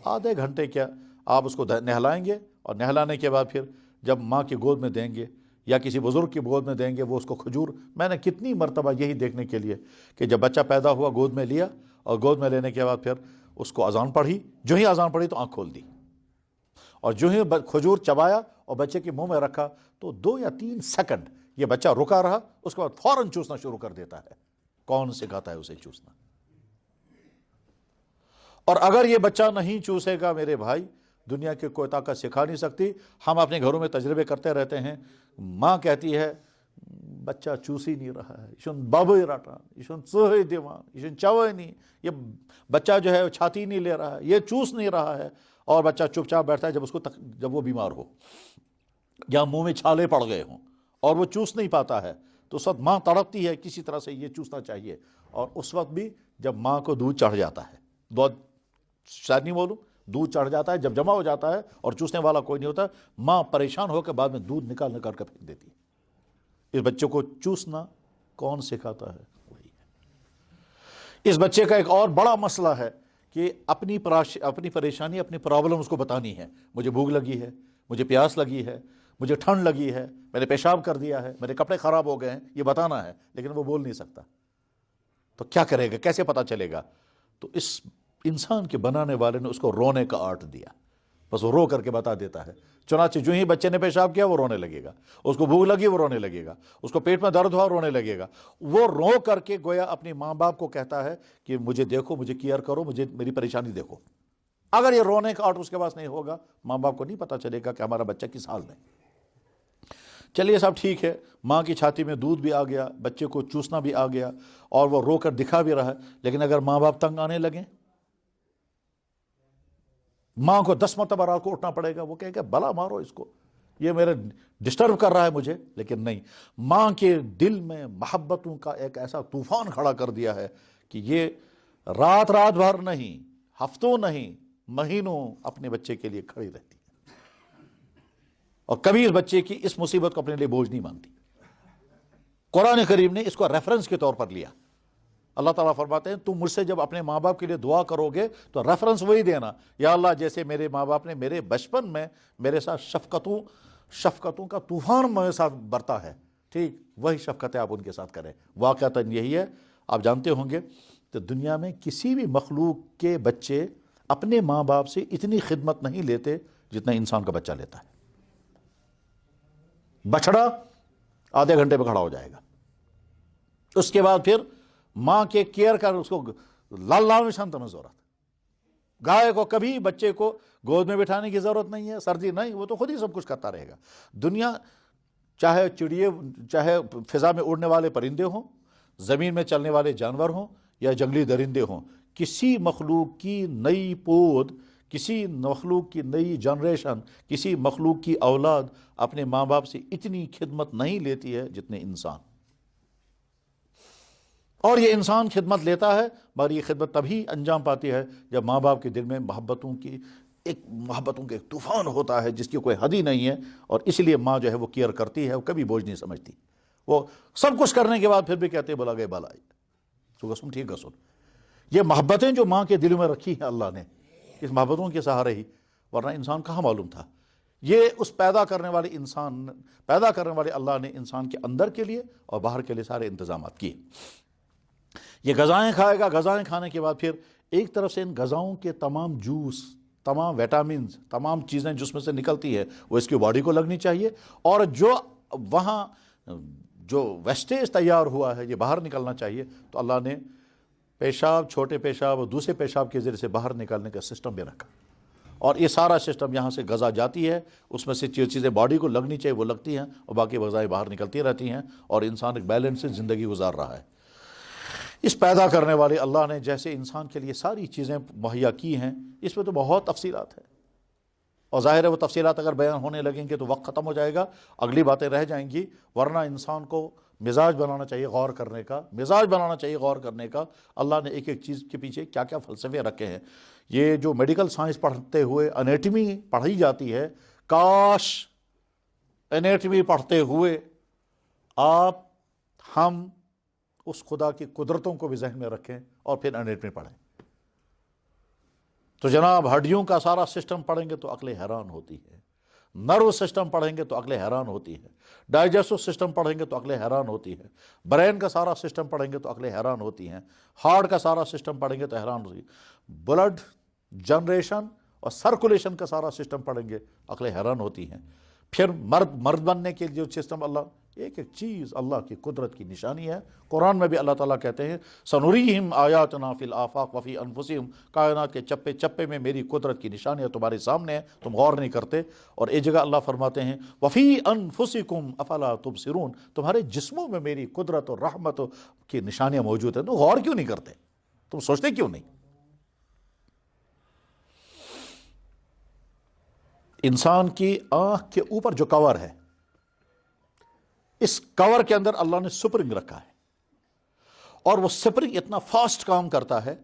آدھے گھنٹے کیا آپ اس کو نہلائیں گے، اور نہلانے کے بعد پھر جب ماں کی گود میں دیں گے یا کسی بزرگ کی گود میں دیں گے، وہ اس کو کھجور، میں نے کتنی مرتبہ یہی دیکھنے کے لیے کہ جب بچہ پیدا ہوا گود میں لیا، اور گود میں لینے کے بعد پھر اس کو اذان پڑھی، جو ہی اذان پڑھی تو آنکھ کھول دی، اور جو ہی کھجور چبایا اور بچے کے منہ میں رکھا تو 2 یا 3 سیکنڈ یہ بچہ رکا رہا، اس کے بعد فوراً چوسنا شروع کر دیتا ہے۔ کون سکھاتا ہے اسے چوسنا؟ اور اگر یہ بچہ نہیں چوسے گا میرے بھائی، دنیا کی کوئی طاقت سکھا نہیں سکتی۔ ہم اپنے گھروں میں تجربے کرتے رہتے ہیں، ماں کہتی ہے بچہ چوس ہی نہیں رہا ہے، یہ بابے رٹان، یہ ژوہے دیوان، یہ چوے نہیں، یہ بچہ جو ہے چھاتی نہیں لے رہا ہے، یہ چوس نہیں رہا ہے، اور بچہ چپ چاپ بیٹھتا ہے جب وہ بیمار ہو یا منہ میں چھالے پڑ گئے ہوں اور وہ چوس نہیں پاتا ہے، تو اس وقت ماں تڑپتی ہے کسی طرح سے یہ چوسنا چاہیے، اور اس وقت بھی جب ماں کو دودھ چڑھ جاتا ہے، بہت شاید نہیں بولوں، دودھ چڑھ جاتا ہے، جب جمع ہو جاتا ہے اور چوسنے والا کوئی نہیں ہوتا، ماں پریشان ہو کے بعد میں دودھ نکال کے پھینک دیتی ہے۔ اس بچے کو چوسنا کون سکھاتا ہے؟ وہی ہے۔ اس بچے کا ایک اور بڑا مسئلہ ہے کہ اپنی پریشانی، اپنی پرابلم اس کو بتانی ہے۔ مجھے بھوک لگی ہے، مجھے پیاس لگی ہے، مجھے ٹھنڈ لگی ہے، میں نے پیشاب کر دیا ہے، میرے کپڑے خراب ہو گئے ہیں، یہ بتانا ہے، لیکن وہ بول نہیں سکتا۔ تو کیا کرے گا؟ کیسے پتا چلے گا؟ تو اس انسان کے بنانے والے نے اس کو رونے کا آرٹ دیا، بس وہ رو کر کے بتا دیتا ہے۔ چنانچہ جو ہی بچے نے پیشاب کیا وہ رونے لگے گا، اس کو بھوک لگی وہ رونے لگے گا، اس کو پیٹ میں درد ہوا رونے لگے گا۔ وہ رو کر کے گویا اپنے ماں باپ کو کہتا ہے کہ مجھے دیکھو، مجھے کیئر کرو، مجھے میری پریشانی دیکھو۔ اگر یہ رونے کا آرٹ اس کے پاس نہیں ہوگا، ماں باپ کو نہیں پتا چلے گا کہ ہمارا بچہ کس حال میں۔ چلیے صاحب ٹھیک ہے، ماں کی چھاتی میں دودھ بھی آ گیا، بچے کو چوسنا بھی آ گیا، اور وہ رو کر دکھا بھی رہا ہے، لیکن اگر ماں باپ تنگ آنے لگیں، ماں کو 10 مرتبہ رات کو اٹھنا پڑے گا، وہ کہے گا بلا مارو اس کو، یہ میرے ڈسٹرب کر رہا ہے مجھے، لیکن نہیں، ماں کے دل میں محبتوں کا ایک ایسا طوفان کھڑا کر دیا ہے کہ یہ رات رات بھر نہیں، ہفتوں نہیں، مہینوں اپنے بچے کے لیے کھڑی رہتی ہے، اور کبھی اس بچے کی اس مصیبت کو اپنے لیے بوجھ نہیں مانتی۔ قرآن کریم نے اس کو ریفرنس کے طور پر لیا۔ اللہ تعالیٰ فرماتے ہیں تم مجھ سے جب اپنے ماں باپ کے لیے دعا کرو گے تو ریفرنس وہی دینا، یا اللہ جیسے میرے ماں باپ نے میرے بچپن میں میرے ساتھ شفقتوں کا طوفان میرے ساتھ برتا ہے، ٹھیک وہی شفقتیں آپ ان کے ساتھ کریں۔ واقعتاً یہی ہے، آپ جانتے ہوں گے کہ دنیا میں کسی بھی مخلوق کے بچے اپنے ماں باپ سے اتنی خدمت نہیں لیتے جتنا انسان کا بچہ لیتا ہے۔ بچڑا آدھے گھنٹے پہ کھڑا ہو جائے گا، اس کے بعد پھر ماں کے کیئر کر اس کو لال لال نشان تمہیں ضرورت۔ گائے کو کبھی بچے کو گود میں بٹھانے کی ضرورت نہیں ہے، سردی نہیں، وہ تو خود ہی سب کچھ کرتا رہے گا۔ دنیا چاہے چڑیے، چاہے فضا میں اڑنے والے پرندے ہوں، زمین میں چلنے والے جانور ہوں، یا جنگلی درندے ہوں، کسی مخلوق کی نئی پود، کسی مخلوق کی نئی جنریشن، کسی مخلوق کی اولاد اپنے ماں باپ سے اتنی خدمت نہیں لیتی ہے جتنے انسان۔ اور یہ انسان خدمت لیتا ہے، مگر یہ خدمت تبھی انجام پاتی ہے جب ماں باپ کے دل میں محبتوں کا ایک طوفان ہوتا ہے جس کی کوئی حد ہی نہیں ہے، اور اس لیے ماں جو ہے وہ کیئر کرتی ہے، وہ کبھی بوجھ نہیں سمجھتی۔ وہ سب کچھ کرنے کے بعد پھر بھی کہتے بلا گئے بالا سن ٹھیک ہے سن۔ یہ محبتیں جو ماں کے دل میں رکھی ہیں اللہ نے، اس محبتوں کے سہارے ہی، ورنہ انسان کہاں معلوم تھا۔ یہ اس پیدا کرنے والے اللہ نے انسان کے اندر کے لیے اور باہر کے لیے سارے انتظامات کیے۔ یہ غذائیں کھائے گا، غذائیں کھانے کے بعد پھر ایک طرف سے ان غذاؤں کے تمام جوس، تمام ویٹامنز، تمام چیزیں جس میں سے نکلتی ہے وہ اس کی باڈی کو لگنی چاہیے، اور جو وہاں جو ویسٹیج تیار ہوا ہے یہ باہر نکلنا چاہیے۔ تو اللہ نے پیشاب، چھوٹے پیشاب اور دوسرے پیشاب کے ذریعے سے باہر نکالنے کا سسٹم بھی رکھا، اور یہ سارا سسٹم یہاں سے غذا جاتی ہے، اس میں سے جو چیزیں باڈی کو لگنی چاہیے وہ لگتی ہیں، اور باقی غذائیں باہر نکلتی رہتی ہیں، اور انسان ایک بیلنس سے زندگی گزار رہا ہے۔ اس پیدا کرنے والے اللہ نے جیسے انسان کے لیے ساری چیزیں مہیا کی ہیں، اس میں تو بہت تفصیلات ہیں، اور ظاہر ہے وہ تفصیلات اگر بیان ہونے لگیں گے تو وقت ختم ہو جائے گا، اگلی باتیں رہ جائیں گی، ورنہ انسان کو مزاج بنانا چاہیے غور کرنے کا، اللہ نے ایک ایک چیز کے پیچھے کیا کیا فلسفے رکھے ہیں۔ یہ جو میڈیکل سائنس پڑھتے ہوئے انیٹمی پڑھی جاتی ہے، کاش انیٹمی پڑھتے ہوئے ہم اس خدا کی قدرتوں کو بھی ذہن میں رکھیں اور پھر انیٹمی پڑھیں، تو جناب ہڈیوں کا سارا سسٹم پڑھیں گے تو عقلیں حیران ہوتی ہے، نرو سسٹم پڑھیں گے تو عقلیں حیران ہوتی ہے، ڈائجسٹو سسٹم پڑھیں گے تو عقلیں حیران ہوتی ہے، برین کا سارا سسٹم پڑھیں گے تو عقلیں حیران ہوتی ہیں، ہارٹ کا سارا سسٹم پڑھیں گے تو حیران ہوتی ہے، بلڈ جنریشن اور سرکولیشن کا سارا سسٹم پڑھیں گے عقلیں حیران ہوتی ہیں، پھر مرد بننے کے جو سسٹم، اللہ ایک ایک چیز اللہ کی قدرت کی نشانی ہے۔ قرآن میں بھی اللہ تعالیٰ کہتے ہیں سنوریہم آیاتنا فی الآفاق وفی انفسہم، کائنات کے چپے چپے میں میری قدرت کی نشانیاں تمہارے سامنے ہیں، تم غور نہیں کرتے۔ اور ایک جگہ اللہ فرماتے ہیں وفی انفسکم افلا تبصرون، تمہارے جسموں میں میری قدرت اور رحمت کی نشانیاں موجود ہیں، تم غور کیوں نہیں کرتے، تم سوچتے کیوں نہیں؟ انسان کی آنکھ کے اوپر جو کور ہے، اس کور کے اندر اللہ نے سپرنگ رکھا ہے، اور وہ سپرنگ اتنا فاسٹ کام کرتا ہے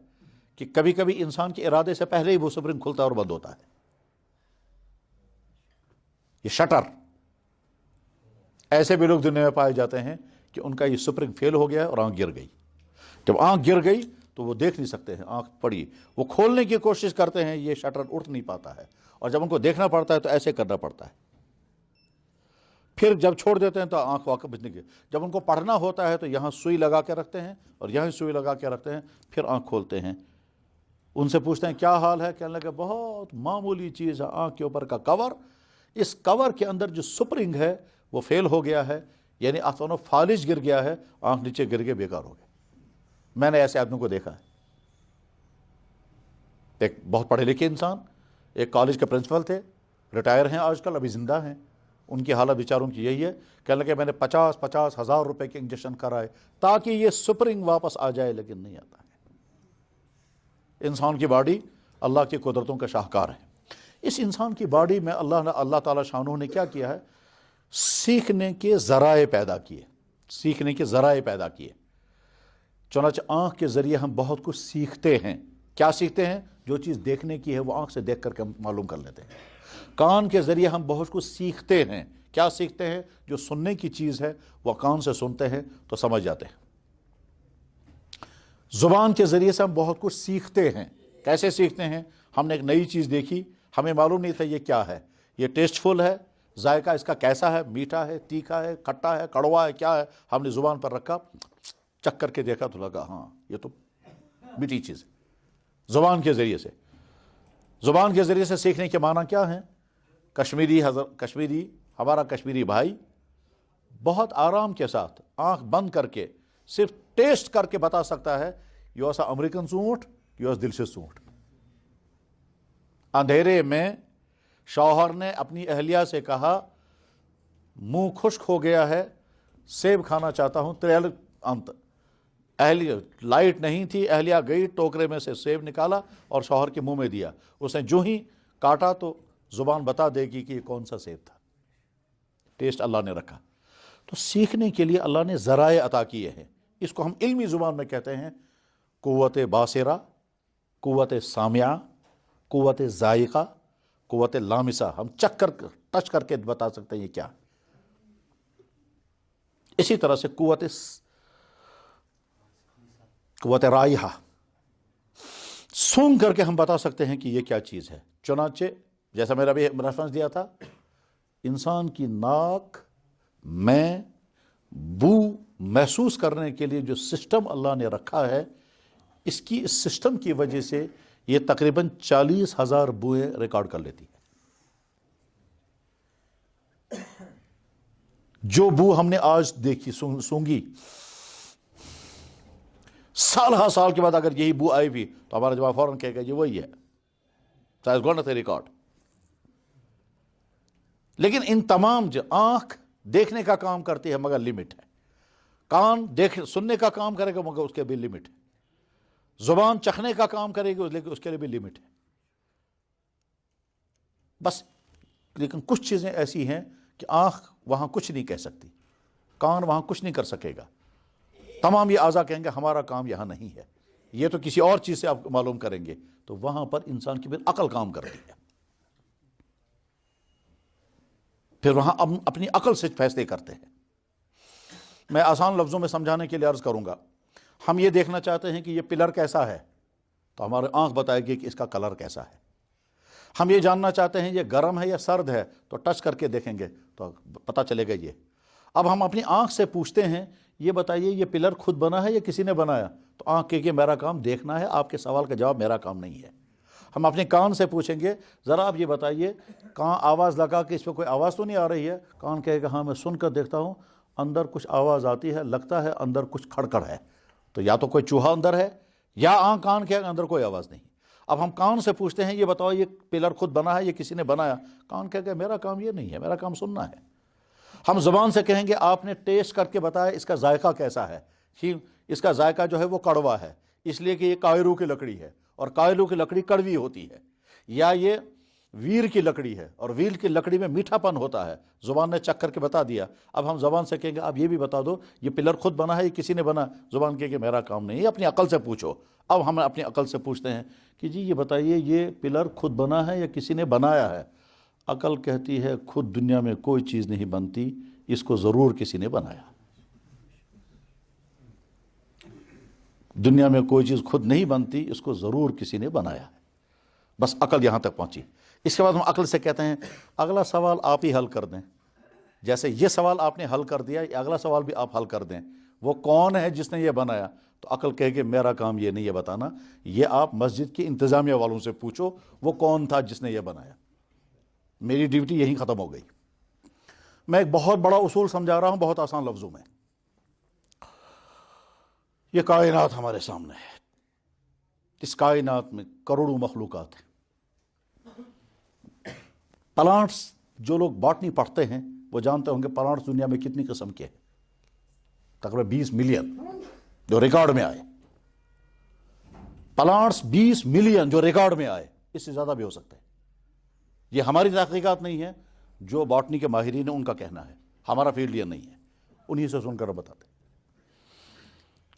کہ کبھی کبھی انسان کے ارادے سے پہلے ہی وہ سپرنگ کھلتا ہے اور بند ہوتا ہے۔ یہ شٹر، ایسے بھی لوگ دنیا میں پائے جاتے ہیں کہ ان کا یہ سپرنگ فیل ہو گیا اور آنکھ گر گئی۔ جب آنکھ گر گئی تو وہ دیکھ نہیں سکتے ہیں، آنکھ پڑی، وہ کھولنے کی کوشش کرتے ہیں، یہ شٹر اٹھ نہیں پاتا ہے، اور جب ان کو دیکھنا پڑتا ہے تو ایسے کرنا پڑتا ہے، پھر جب چھوڑ دیتے ہیں تو آنکھ واقف بچنے کی، جب ان کو پڑھنا ہوتا ہے تو یہاں سوئی لگا کے رکھتے ہیں اور یہاں سوئی لگا کے رکھتے ہیں، پھر آنکھ کھولتے ہیں، ان سے پوچھتے ہیں کیا حال ہے، کہنے لگے بہت معمولی چیز ہے، آنکھ کے اوپر کا کور، اس کور کے اندر جو سپرنگ ہے وہ فیل ہو گیا ہے، یعنی آسانوں فالج گر گیا ہے، آنکھ نیچے گر کے بیکار ہو گیا۔ میں نے ایسے آدمیوں کو دیکھا ہے، ایک بہت پڑھے لکھے انسان، ایک کالج کے پرنسپل تھے، ریٹائر ہیں آج کل، ابھی زندہ ہیں، ان کی حالت بیچاروں کی یہی ہے، کہنے لگے میں نے 50 ہزار روپے کے انجیکشن کرائے تاکہ یہ سپرنگ واپس آ جائے، لیکن نہیں آتا ہے۔ انسان کی باڈی اللہ کی قدرتوں کا شاہکار ہے۔ اس انسان کی باڈی میں اللہ تعالیٰ شانہ نے کیا کیا ہے، سیکھنے کے ذرائع پیدا کیے، چنانچہ آنکھ کے ذریعے ہم بہت کچھ سیکھتے ہیں. کیا سیکھتے ہیں؟ جو چیز دیکھنے کی ہے وہ آنکھ سے دیکھ کر کے ہم معلوم کر لیتے ہیں. کان کے ذریعے ہم بہت کچھ سیکھتے ہیں. کیا سیکھتے ہیں؟ جو سننے کی چیز ہے وہ کان سے سنتے ہیں تو سمجھ جاتے ہیں. زبان کے ذریعے سے ہم بہت کچھ سیکھتے ہیں. کیسے سیکھتے ہیں؟ ہم نے ایک نئی چیز دیکھی، ہمیں معلوم نہیں تھا یہ کیا ہے، یہ ٹیسٹفل ہے، ذائقہ اس کا کیسا ہے، میٹھا ہے، تیکھا ہے، کھٹا ہے، کڑوا ہے، کیا ہے، ہم نے زبان پر رکھا، چکھ کر کے دیکھا تو لگا ہاں یہ تو میٹھی چیز ہے. زبان کے ذریعے سے. زبان کے ذریعے سے سیکھنے کے معنی کیا ہیں؟ کشمیری ہمارا کشمیری بھائی بہت آرام کے ساتھ آنکھ بند کر کے صرف ٹیسٹ کر کے بتا سکتا ہے یہ سا امریکن ژوٗنٛٹھ یہ دلشس ژوٗنٛٹھ. اندھیرے میں شوہر نے اپنی اہلیہ سے کہا منہ خشک ہو گیا ہے، سیب کھانا چاہتا ہوں، تریل انت. اہلیہ لائٹ نہیں تھی، اہلیہ گئی ٹوکرے میں سے سیب نکالا اور شوہر کے منہ میں دیا. اس نے جو ہی کاٹا تو زبان بتا دے گی کہ یہ کون سا سیب تھا. ٹیسٹ اللہ نے رکھا. تو سیکھنے کے لیے اللہ نے ذرائع عطا کیے ہیں. اس کو ہم علمی زبان میں کہتے ہیں قوت باصرہ، قوت سامعہ، قوت ذائقہ، قوت لامسہ. ہم چکھ کر ٹچ کر کے بتا سکتے ہیں یہ کیا. اسی طرح سے قوت رائحہ، سونگھ کر کے ہم بتا سکتے ہیں کہ یہ کیا چیز ہے. چنانچہ جیسا میرا بھی ریفرنس دیا تھا، انسان کی ناک میں بو محسوس کرنے کے لیے جو سسٹم اللہ نے رکھا ہے، اس سسٹم کی وجہ سے یہ تقریباً 40,000 بوئیں ریکارڈ کر لیتی ہے. جو بو ہم نے آج دیکھی سونگی، سال ہر سال کے بعد اگر یہی بو آئی بھی تو ہمارا جواب فوراً کہے گا یہ وہی ہے. سائز گوڈ نہ ریکارڈ. لیکن ان تمام آنکھ دیکھنے کا کام کرتی ہے مگر لمٹ ہے. کان سننے کا کام کرے گا مگر اس کے بھی لمٹ ہے. زبان چکھنے کا کام کرے گی لیکن اس کے لیے بھی لمٹ ہے. بس لیکن کچھ چیزیں ایسی ہیں کہ آنکھ وہاں کچھ نہیں کہہ سکتی، کان وہاں کچھ نہیں کر سکے گا. تمام یہ اعضاء کہیں گے ہمارا کام یہاں نہیں ہے، یہ تو کسی اور چیز سے آپ معلوم کریں گے. تو وہاں پر انسان کی پھر عقل کام کرتی ہے. پھر وہاں اپنی عقل سے فیصلے کرتے ہیں. میں آسان لفظوں میں سمجھانے کے لیے عرض کروں گا. ہم یہ دیکھنا چاہتے ہیں کہ یہ پلر کیسا ہے تو ہماری آنکھ بتائے گی کہ اس کا کلر کیسا ہے. ہم یہ جاننا چاہتے ہیں یہ گرم ہے یا سرد ہے تو ٹچ کر کے دیکھیں گے تو پتہ چلے گا یہ. اب ہم اپنی آنکھ سے پوچھتے ہیں یہ بتائیے یہ پلر خود بنا ہے یا کسی نے بنایا؟ تو آنکھ کہ میرا کام دیکھنا ہے، آپ کے سوال کا جواب میرا کام نہیں ہے. ہم اپنے کان سے پوچھیں گے ذرا آپ یہ بتائیے کہاں آواز لگا کہ اس پہ کوئی آواز تو نہیں آ رہی ہے؟ کان کہے گا ہاں میں سن کر دیکھتا ہوں اندر کچھ آواز آتی ہے، لگتا ہے اندر کچھ کھڑکڑ ہے. تو یا تو کوئی چوہا اندر ہے یا کان کے اندر کوئی آواز نہیں. اب ہم کان سے پوچھتے ہیں یہ بتاؤ یہ پلر خود بنا ہے یا کسی نے بنایا؟ کان کہے گا میرا کام یہ نہیں ہے، میرا کام سننا ہے. ہم زبان سے کہیں گے آپ نے ٹیسٹ کر کے بتایا اس کا ذائقہ کیسا ہے. اس کا ذائقہ جو ہے وہ کڑوا ہے اس لیے کہ یہ کائرو کی لکڑی ہے اور کائرو کی لکڑی کڑوی ہوتی ہے، یا یہ ویر کی لکڑی ہے اور ویر کی لکڑی میں میٹھا پن ہوتا ہے. زبان نے چکھ کر کے بتا دیا. اب ہم زبان سے کہیں گے آپ یہ بھی بتا دو یہ پلر خود بنا ہے یا کسی نے بنا؟ زبان کہے کہ میرا کام نہیں ہے، اپنی عقل سے پوچھو. اب ہم اپنی عقل سے پوچھتے ہیں کہ جی یہ بتائیے یہ پلر خود بنا ہے یا کسی نے بنایا ہے؟ عقل کہتی ہے خود دنیا میں کوئی چیز نہیں بنتی، اس کو ضرور کسی نے بنایا. دنیا میں کوئی چیز خود نہیں بنتی، اس کو ضرور کسی نے بنایا ہے. بس عقل یہاں تک پہنچی. اس کے بعد ہم عقل سے کہتے ہیں اگلا سوال آپ ہی حل کر دیں. جیسے یہ سوال آپ نے حل کر دیا، اگلا سوال بھی آپ حل کر دیں. وہ کون ہے جس نے یہ بنایا؟ تو عقل کہے کہ میرا کام یہ نہیں ہے بتانا، یہ آپ مسجد کی انتظامیہ والوں سے پوچھو وہ کون تھا جس نے یہ بنایا. میری ڈیوٹی یہیں ختم ہو گئی. میں ایک بہت بڑا اصول سمجھا رہا ہوں بہت آسان لفظوں میں. یہ کائنات ہمارے سامنے ہے. اس کائنات میں کروڑوں مخلوقات ہیں. پلانٹس جو لوگ باٹنی پڑھتے ہیں وہ جانتے ہوں گے پلانٹس دنیا میں کتنی قسم کے ہیں. تقریباً 20 ملین جو ریکارڈ میں آئے. پلانٹس 20 ملین جو ریکارڈ میں آئے، اس سے زیادہ بھی ہو سکتے ہیں. یہ ہماری تحقیقات نہیں ہے، جو باٹنی کے ماہرین ہیں ان کا کہنا ہے. ہمارا فیلڈ یہ نہیں ہے، انہی سے سن کر بتاتے.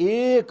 1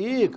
1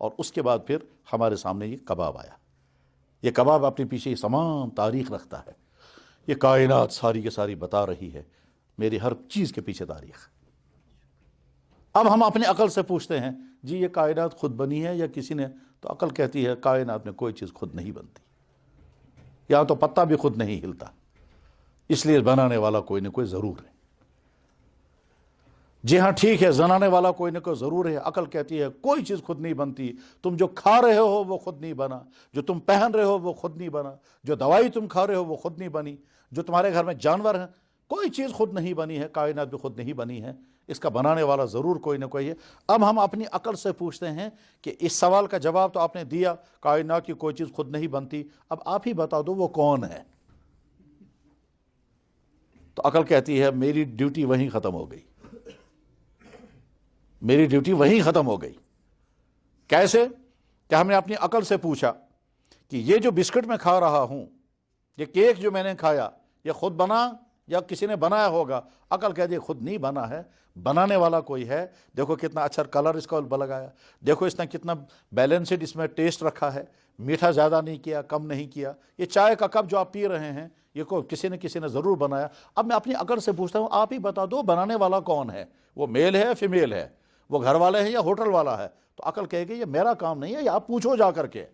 اور اس کے بعد پھر ہمارے سامنے یہ کباب آیا. یہ کباب اپنے پیچھے تمام تاریخ رکھتا ہے. یہ کائنات ساری کی ساری بتا رہی ہے میری ہر چیز کے پیچھے تاریخ. اب ہم اپنی عقل سے پوچھتے ہیں جی یہ کائنات خود بنی ہے یا کسی نے؟ تو عقل کہتی ہے کائنات میں کوئی چیز خود نہیں بنتی. یہاں تو پتا بھی خود نہیں ہلتا، اس لیے بنانے والا کوئی نہ کوئی ضرور ہے. جی ہاں ٹھیک ہے، بنانے والا کوئی نہ کوئی ضرور ہے. عقل کہتی ہے کوئی چیز خود نہیں بنتی. تم جو کھا رہے ہو وہ خود نہیں بنا، جو تم پہن رہے ہو وہ خود نہیں بنا، جو دوائی تم کھا رہے ہو وہ خود نہیں بنی، جو تمہارے گھر میں جانور ہیں کوئی چیز خود نہیں بنی ہے، کائنات بھی خود نہیں بنی ہے. اس کا بنانے والا ضرور کوئی نہ کوئی ہے. اب ہم اپنی عقل سے پوچھتے ہیں کہ اس سوال کا جواب تو آپ نے دیا، کائنات کی کوئی چیز خود نہیں بنتی، اب آپ ہی بتا دو وہ کون ہے. تو عقل کہتی ہے میری ڈیوٹی وہیں ختم ہو گئی، میری ڈیوٹی وہیں ختم ہو گئی. کیسے؟ کہ ہم نے اپنی عقل سے پوچھا کہ یہ جو بسکٹ میں کھا رہا ہوں، یہ کیک جو میں نے کھایا، یہ خود بنا یا کسی نے بنایا ہوگا؟ عقل کہتی ہے خود نہیں بنا ہے، بنانے والا کوئی ہے. دیکھو کتنا اچھا کلر اس کو لگایا، دیکھو اس نے کتنا بیلنسڈ اس میں ٹیسٹ رکھا ہے، میٹھا زیادہ نہیں کیا، کم نہیں کیا. یہ چائے کا کپ جو آپ پی رہے ہیں یہ کسی نے ضرور بنایا. اب میں اپنی عقل سے پوچھتا ہوں آپ ہی بتا دو بنانے والا کون ہے؟ وہ میل ہے فیمیل ہے؟ وہ گھر والے ہیں یا ہوٹل والا ہے؟ تو عقل کہے گی یہ میرا کام نہیں ہے، یہ آپ پوچھو جا کر کے.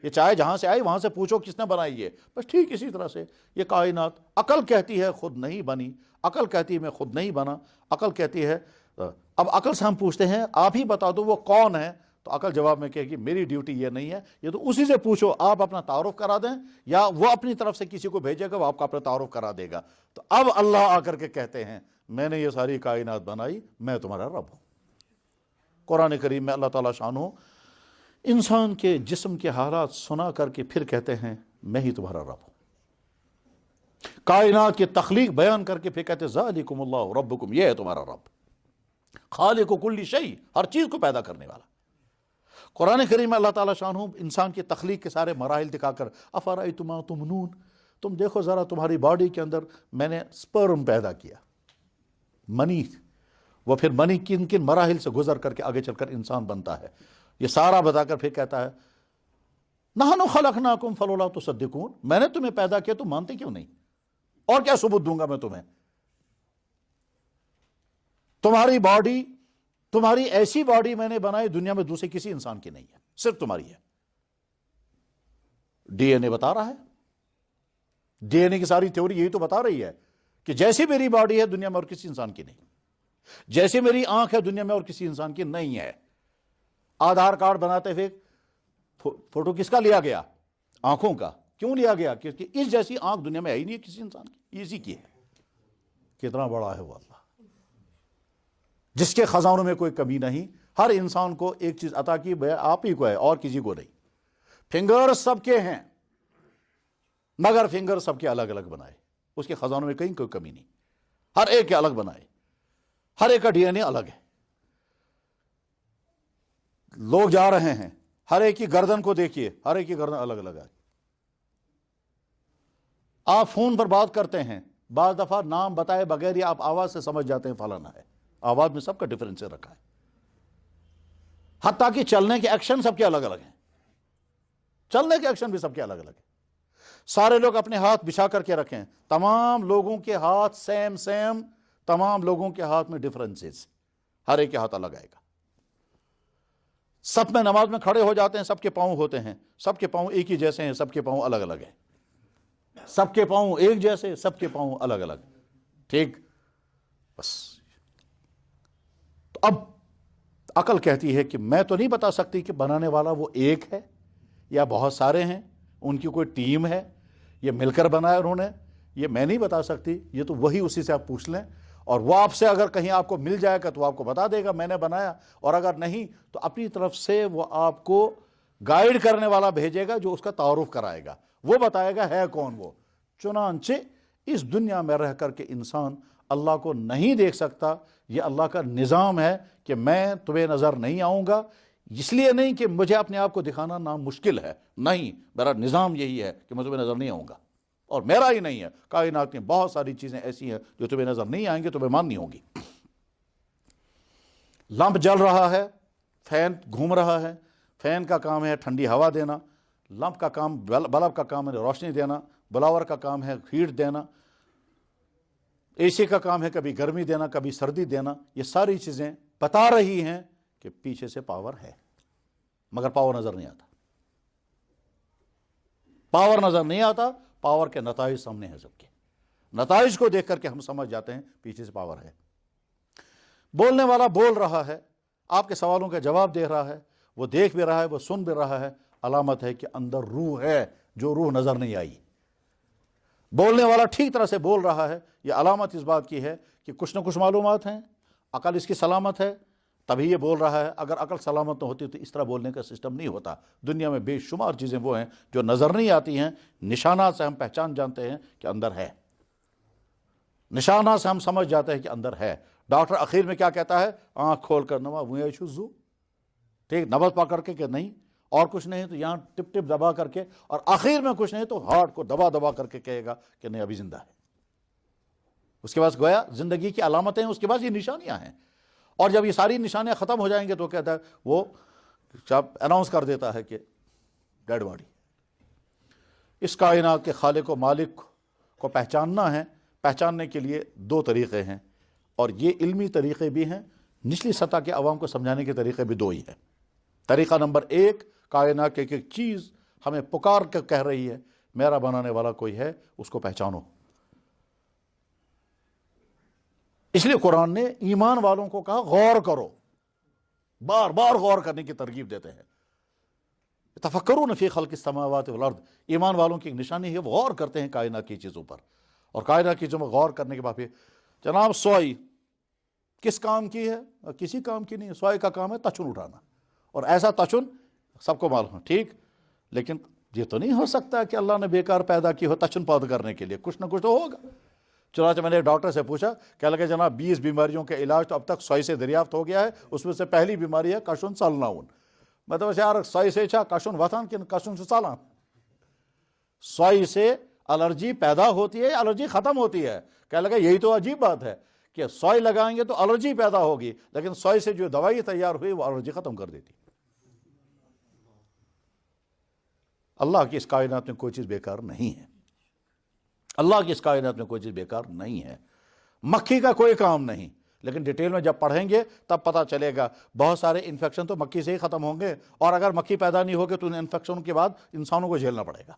یہ چائے جہاں سے آئی وہاں سے پوچھو کس نے بنائی ہے. بس ٹھیک اسی طرح سے یہ کائنات عقل کہتی ہے خود نہیں بنی، عقل کہتی ہے میں خود نہیں بنا، عقل کہتی ہے. اب عقل سے ہم پوچھتے ہیں آپ ہی بتا دو وہ کون ہے؟ تو عقل جواب میں کہے گی میری ڈیوٹی یہ نہیں ہے، یہ تو اسی سے پوچھو، آپ اپنا تعارف کرا دیں یا وہ اپنی طرف سے کسی کو بھیجے گا وہ آپ کا اپنا تعارف کرا دے گا. تو اب اللہ آ کر کے کہتے ہیں میں نے یہ ساری کائنات بنائی، میں تمہارا رب ہوں. قرآن کریم میں اللہ تعالیٰ شانہ انسان کے جسم کے حالات سنا کر کے پھر کہتے ہیں میں ہی تمہارا رب ہوں. کائنات کی تخلیق بیان کر کے پھر کہتے ہیں ذالکم اللہ ربکم، یہ ہے تمہارا رب، خالق کل شیء، ہر چیز کو پیدا کرنے والا. قرآن کریم میں اللہ تعالیٰ شانہ انسان کی تخلیق کے سارے مراحل دکھا کر افرأیتم ما تمنون، تم دیکھو ذرا تمہاری باڈی کے اندر میں نے سپرم پیدا کیا، منی، وہ پھر منی کن کن مراحل سے گزر کر کے آگے چل کر انسان بنتا ہے. یہ سارا بتا کر پھر کہتا ہے نحن خلقناکم فلولا تصدقون، میں نے تمہیں پیدا کیا تم مانتے کیوں نہیں؟ اور کیا ثبوت دوں گا میں تمہیں؟ تمہاری باڈی، تمہاری ایسی باڈی میں نے بنائی دنیا میں دوسرے کسی انسان کی نہیں ہے، صرف تمہاری ہے. ڈی این اے بتا رہا ہے، ڈی این اے کی ساری تھیوری یہی تو بتا رہی ہے کہ جیسی میری باڈی ہے دنیا میں اور کسی انسان کی نہیں، جیسی میری آنکھ ہے دنیا میں اور کسی انسان کی نہیں ہے. آدھار کارڈ بناتے ہوئے فوٹو کس کا لیا گیا؟ آنکھوں کا. کیوں لیا گیا؟ کیونکہ اس جیسی آنکھ دنیا میں ہے ہی نہیں کسی انسان کی، اسی کی ہے. کتنا بڑا ہے وہ اللہ جس کے خزانوں میں کوئی کمی نہیں. ہر انسان کو ایک چیز عطا کی آپ ہی کو ہے اور کسی کو نہیں. فنگر سب کے ہیں مگر فنگر سب کے الگ الگ بنائے، اس کے خزانوں میں کہیں کوئی کمی نہیں، ہر ایک کے الگ بنائے، ہر ایک کا ڈی این اے الگ ہے. لوگ جا رہے ہیں، ہر ایک کی گردن کو دیکھیے، ہر ایک کی گردن الگ الگ ہے. آپ فون پر بات کرتے ہیں، بعض دفعہ نام بتائے بغیر ہی آپ آواز سے سمجھ جاتے ہیں فلانا ہے. آواز میں سب کا ڈفرینس رکھا ہے، حتیٰ کہ چلنے کے ایکشن سب کے الگ الگ ہیں، چلنے کے ایکشن بھی سب کے الگ الگ ہیں. سارے لوگ اپنے ہاتھ بچھا کر کے رکھیں، تمام لوگوں کے ہاتھ سیم، تمام لوگوں کے ہاتھ میں ڈفرینسز، ہر ایک کے ہاتھ الگ آئے گا. سب میں نماز میں کھڑے ہو جاتے ہیں، سب کے پاؤں ہوتے ہیں، سب کے پاؤں ایک ہی جیسے ہیں، سب کے پاؤں الگ الگ ہیں. سب کے پاؤں ایک جیسے، سب کے پاؤں الگ الگ. ٹھیک، بس. تو اب عقل کہتی ہے کہ میں تو نہیں بتا سکتی کہ بنانے والا وہ ایک ہے یا بہت سارے ہیں، ان کی کوئی ٹیم ہے، یہ مل کر بنایا انہوں نے، یہ میں نہیں بتا سکتی. یہ تو وہی اسی سے آپ پوچھ لیں، اور وہ آپ سے اگر کہیں آپ کو مل جائے گا تو آپ کو بتا دے گا میں نے بنایا، اور اگر نہیں تو اپنی طرف سے وہ آپ کو گائیڈ کرنے والا بھیجے گا جو اس کا تعارف کرائے گا، وہ بتائے گا ہے کون وہ. چنانچہ اس دنیا میں رہ کر کے انسان اللہ کو نہیں دیکھ سکتا. یہ اللہ کا نظام ہے کہ میں تمہیں نظر نہیں آؤں گا، اس لیے نہیں کہ مجھے اپنے آپ کو دکھانا نامشکل ہے، نہیں، میرا نظام یہی ہے کہ میں تمہیں نظر نہیں آؤں گا. اور میرا ہی نہیں ہے، کائنات میں بہت ساری چیزیں ایسی ہیں جو تمہیں نظر نہیں آئیں گے، تمہیں ماننی ہوں گی. لمپ جل رہا ہے، فین گھوم رہا ہے، فین کا کام ہے ٹھنڈی ہوا دینا، لمپ کا کام بلب کا کام ہے روشنی دینا، بلاور کا کام ہے ہیٹ دینا، اے سی کا کام ہے کبھی گرمی دینا کبھی سردی دینا۔ یہ ساری چیزیں بتا رہی ہیں کہ پیچھے سے پاور ہے، مگر پاور نظر نہیں آتا، پاور نظر نہیں آتا، پاور کے نتائج سامنے ہیں سب کے، نتائج کو دیکھ کر کے ہم سمجھ جاتے ہیں پیچھے سے پاور ہے۔ بولنے والا بول رہا ہے، آپ کے سوالوں کا جواب دے رہا ہے، وہ دیکھ بھی رہا ہے، وہ سن بھی رہا ہے، علامت ہے کہ اندر روح ہے جو روح نظر نہیں آئی۔ بولنے والا ٹھیک طرح سے بول رہا ہے، یہ علامت اس بات کی ہے کہ کچھ نہ کچھ معلومات ہیں، عقل اس کی سلامت ہے، تبھی یہ بول رہا ہے۔ اگر عقل سلامت نہ ہوتی تو اس طرح بولنے کا سسٹم نہیں ہوتا۔ دنیا میں بے شمار چیزیں وہ ہیں جو نظر نہیں آتی ہیں، نشانات سے ہم پہچان جانتے ہیں کہ اندر ہے، نشانات سے ہم سمجھ جاتے ہیں کہ اندر ہے۔ ڈاکٹر اخیر میں کیا کہتا ہے؟ آنکھ کھول کر نوا وہ زو، ٹھیک، نبض پکڑ کے کہ نہیں، اور کچھ نہیں تو یہاں ٹپ ٹپ دبا کر کے، اور آخر میں کچھ نہیں تو ہارٹ کو دبا دبا کر کے کہے گا کہ نہیں ابھی زندہ ہے۔ اس کے بعد گویا زندگی کی علامتیں ہیں، اس کے بعد یہ نشانیاں ہیں، اور جب یہ ساری نشانیاں ختم ہو جائیں گے تو کہتا ہے وہ جب اناؤنس کر دیتا ہے کہ ڈیڈ باڈی۔ اس کائنات کے خالق و مالک کو پہچاننا ہے، پہچاننے کے لیے دو طریقے ہیں، اور یہ علمی طریقے بھی ہیں، نچلی سطح کے عوام کو سمجھانے کے طریقے بھی دو ہی ہیں۔ طریقہ نمبر ایک، کائنات کی ایک ایک چیز ہمیں پکار کر کہہ رہی ہے میرا بنانے والا کوئی ہے، اس کو پہچانو۔ اس لیے قرآن نے ایمان والوں کو کہا غور کرو، بار بار غور کرنے کی ترغیب دیتے ہیں۔ تفکرون فی خلق السماوات والارض، ایمان والوں کی ایک نشانی ہے، وہ غور کرتے ہیں کائنات کی چیزوں پر، اور کائنات کی چیزوں میں غور کرنے کے بعد پھر جناب سوائی کس کام کی ہے؟ کسی کام کی نہیں، سوائی کا کام ہے تچن اٹھانا، اور ایسا تچن سب کو معلوم ہے، ٹھیک، لیکن یہ تو نہیں ہو سکتا کہ اللہ نے بیکار پیدا کی ہو تچن پود کرنے کے لیے، کچھ نہ کچھ تو ہوگا۔ چنانچہ میں نے ڈاکٹر سے پوچھا، کہنے لگے جناب 20 بیماریوں کا علاج تو اب تک سوائی سے دریافت ہو گیا ہے، اس میں سے پہلی بیماری ہے کشن ثلناؤن۔ مطلب یار سوائی سے چھا کشن وطن کن کشن سے ثلان؟ سوائی سے الرجی پیدا ہوتی ہے یا الرجی ختم ہوتی ہے؟ کہنے لگا یہی تو عجیب بات ہے کہ سوائی لگائیں گے تو الرجی پیدا ہوگی، لیکن سوائی سے جو دوائی تیار ہوئی وہ الرجی ختم کر دیتی۔ اللہ کی اس کائنات میں کوئی چیز بیکار نہیں ہے، اللہ کی اس کائنات میں کوئی چیز بیکار نہیں ہے۔ مکھی کا کوئی کام نہیں، لیکن ڈیٹیل میں جب پڑھیں گے تب پتہ چلے گا بہت سارے انفیکشن تو مکھی سے ہی ختم ہوں گے، اور اگر مکھی پیدا نہیں ہوگی تو ان انفیکشن کے بعد انسانوں کو جھیلنا پڑے گا۔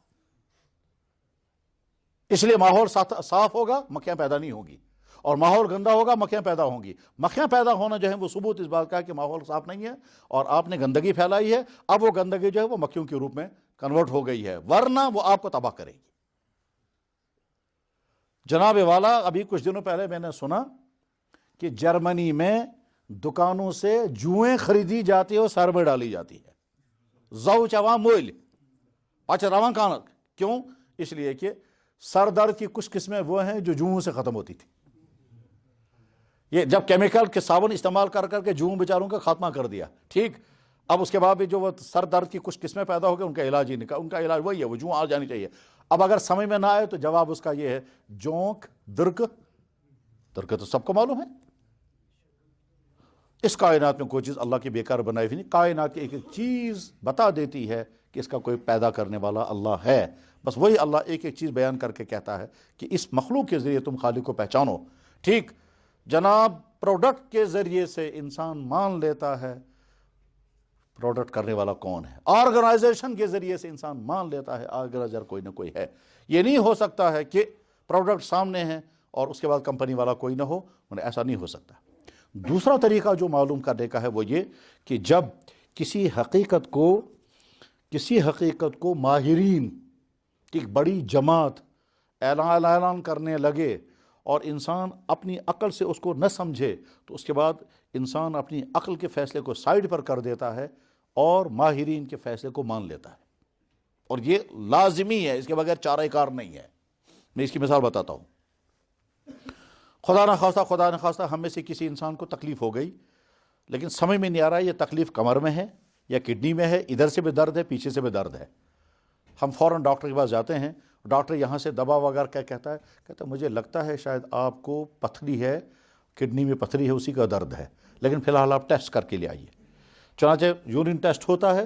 اس لیے ماحول صاف ہوگا مکھیاں پیدا نہیں ہوں گی، اور ماحول گندا ہوگا مکھیاں پیدا ہوں گی۔ مکھیاں پیدا ہونا جو ہے وہ ثبوت اس بات کا ہے کہ ماحول صاف نہیں ہے، اور آپ نے گندگی پھیلائی ہے، اب وہ گندگی جو ہے وہ مکھیوں کے روپ میں کنورٹ ہو گئی ہے، ورنہ وہ آپ کو تباہ کرے گی۔ جناب والا ابھی کچھ دنوں پہلے میں نے سنا کہ جرمنی میں دکانوں سے جوئیں خریدی جاتی ہے اور سر میں ڈالی جاتی ہے، زو چوان مول اچھا روان کان، کیوں؟ اس لیے کہ سر درد کی کچھ قسمیں وہ ہیں جو جوؤں سے ختم ہوتی تھی، یہ جب کیمیکل کے صابن استعمال کر کر کے جوؤں بیچاروں کا خاتمہ کر دیا، ٹھیک، اب اس کے بعد بھی جو وہ سر درد کی کچھ قسمیں پیدا ہو گئے ان کا علاج ہی نہیں، ان کا علاج وہی ہے، وہ جوؤں آ جانی چاہیے۔ اب اگر سمجھ میں نہ آئے تو جواب اس کا یہ ہے، جونک درک تو سب کو معلوم ہے۔ اس کائنات میں کوئی چیز اللہ کی بیکار بنائی ہوئی نہیں، کائنات کی ایک ایک چیز بتا دیتی ہے کہ اس کا کوئی پیدا کرنے والا اللہ ہے، بس وہی اللہ ایک ایک چیز بیان کر کے کہتا ہے کہ اس مخلوق کے ذریعے تم خالق کو پہچانو، ٹھیک۔ جناب پروڈکٹ کے ذریعے سے انسان مان لیتا ہے پروڈکٹ کرنے والا کون ہے، آرگنائزیشن کے ذریعے سے انسان مان لیتا ہے آرگنائزر کوئی نہ کوئی ہے۔ یہ نہیں ہو سکتا ہے کہ پروڈکٹ سامنے ہے اور اس کے بعد کمپنی والا کوئی نہ ہو، ایسا نہیں ہو سکتا۔ دوسرا طریقہ جو معلوم کرنے کا ہے وہ یہ کہ جب کسی حقیقت کو ماہرین کی ایک بڑی جماعت اعلان کرنے لگے اور انسان اپنی عقل سے اس کو نہ سمجھے تو اس کے بعد انسان اپنی عقل کے فیصلے کو سائیڈ پر کر دیتا ہے اور ماہرین کے فیصلے کو مان لیتا ہے، اور یہ لازمی ہے، اس کے بغیر چارہ کار نہیں ہے۔ میں اس کی مثال بتاتا ہوں۔ خدا نہ خواستہ ہم میں سے کسی انسان کو تکلیف ہو گئی، لیکن سمجھ میں نہیں آ رہا ہے یہ تکلیف کمر میں ہے یا کڈنی میں ہے، ادھر سے بھی درد ہے پیچھے سے بھی درد ہے۔ ہم فوراً ڈاکٹر کے پاس جاتے ہیں، ڈاکٹر یہاں سے دوا وغیرہ کیا کہتا ہے مجھے لگتا ہے شاید آپ کو پتھری ہے، کڈنی میں پتھری ہے، اسی کا درد ہے، لیکن فی الحال آپ ٹیسٹ کر کے لے آئیے۔ چنانچہ یورین ٹیسٹ ہوتا ہے،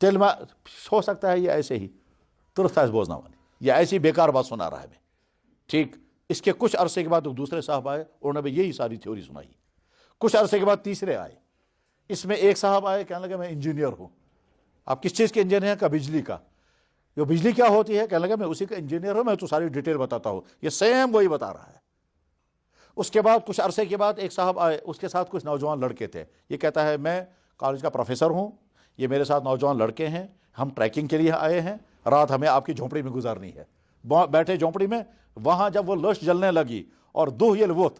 دل میں ہو سکتا ہے یہ ایسے ہی ترس ہے بوزنا والی، یہ ایسی بیکار بات سنا رہا ہے میں. ٹھیک، اس کے کچھ عرصے کے بعد دوسرے صاحب آئے، انہوں نے بھی یہی ساری تھیوری سنائی. کچھ عرصے کے بعد تیسرے آئے. اس میں ایک صاحب آئے، کہنے لگا میں انجینئر ہوں. آپ کس چیز کے انجینئر ہیں؟ کا بجلی کا. جو بجلی کیا ہوتی ہے؟ کہنے لگا میں اسی کا انجینئر ہوں، میں تو ساری ڈیٹیل بتاتا ہوں. یہ سیم وہی بتا رہا ہے. اس کے بعد کچھ عرصے کے بعد ایک صاحب آئے، اس کے ساتھ کچھ نوجوان لڑکے تھے. یہ کہتا ہے میں کالج کا پروفیسر ہوں، یہ میرے ساتھ نوجوان لڑکے ہیں، ہم ٹریکنگ کے لیے آئے ہیں، رات ہمیں آپ کی جھونپڑی میں گزارنی ہے. بیٹھے جھونپڑی میں، وہاں جب وہ لش جلنے لگی اور دوہ یلوت،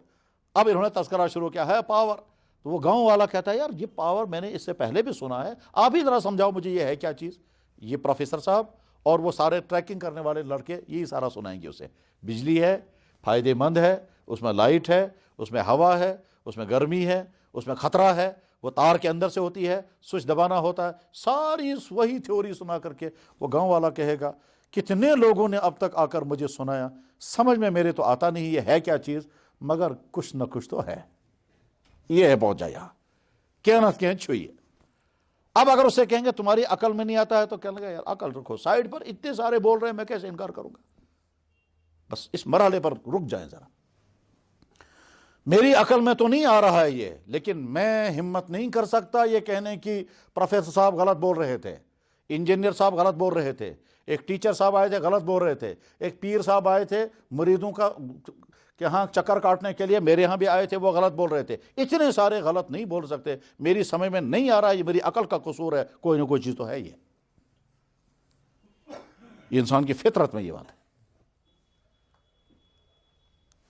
اب انہوں نے تذکرہ شروع کیا ہے پاور. تو وہ گاؤں والا کہتا ہے یار یہ پاور میں نے اس سے پہلے بھی سنا ہے، آپ ہی ذرا سمجھاؤ مجھے یہ ہے کیا چیز. یہ پروفیسر صاحب اور وہ سارے ٹریکنگ کرنے والے لڑکے یہی سارا سنائیں گے اسے. بجلی ہے، فائدے مند ہے، اس میں لائٹ ہے، اس میں ہوا ہے، اس میں گرمی ہے، اس میں خطرہ ہے، وہ تار کے اندر سے ہوتی ہے، سوئچ دبانا ہوتا ہے. ساری وہی تھیوری سنا کر کے وہ گاؤں والا کہے گا کتنے لوگوں نے اب تک آ کر مجھے سنایا، سمجھ میں میرے تو آتا نہیں یہ ہے کیا چیز، مگر کچھ نہ کچھ تو ہے. یہ ہے پہنچا یہاں کیا نہ کہیں چھوئیے. اب اگر اسے کہیں گے تمہاری عقل میں نہیں آتا ہے تو کہنے لگا یار عقل رکھو سائڈ پر، اتنے سارے بول رہے ہیں میں کیسے انکار کروں گا. بس اس مرحلے پر رک جائیں ذرا. میری عقل میں تو نہیں آ رہا ہے یہ، لیکن میں ہمت نہیں کر سکتا یہ کہنے کی پروفیسر صاحب غلط بول رہے تھے، انجینئر صاحب غلط بول رہے تھے، ایک ٹیچر صاحب آئے تھے غلط بول رہے تھے، ایک پیر صاحب آئے تھے مریدوں کا کہ ہاں چکر کاٹنے کے لیے میرے ہاں بھی آئے تھے وہ غلط بول رہے تھے. اتنے سارے غلط نہیں بول سکتے. میری سمجھ میں نہیں آ رہا یہ میری عقل کا قصور ہے، کوئی نہ کوئی چیز تو ہے. یہ انسان کی فطرت میں یہ بات ہے.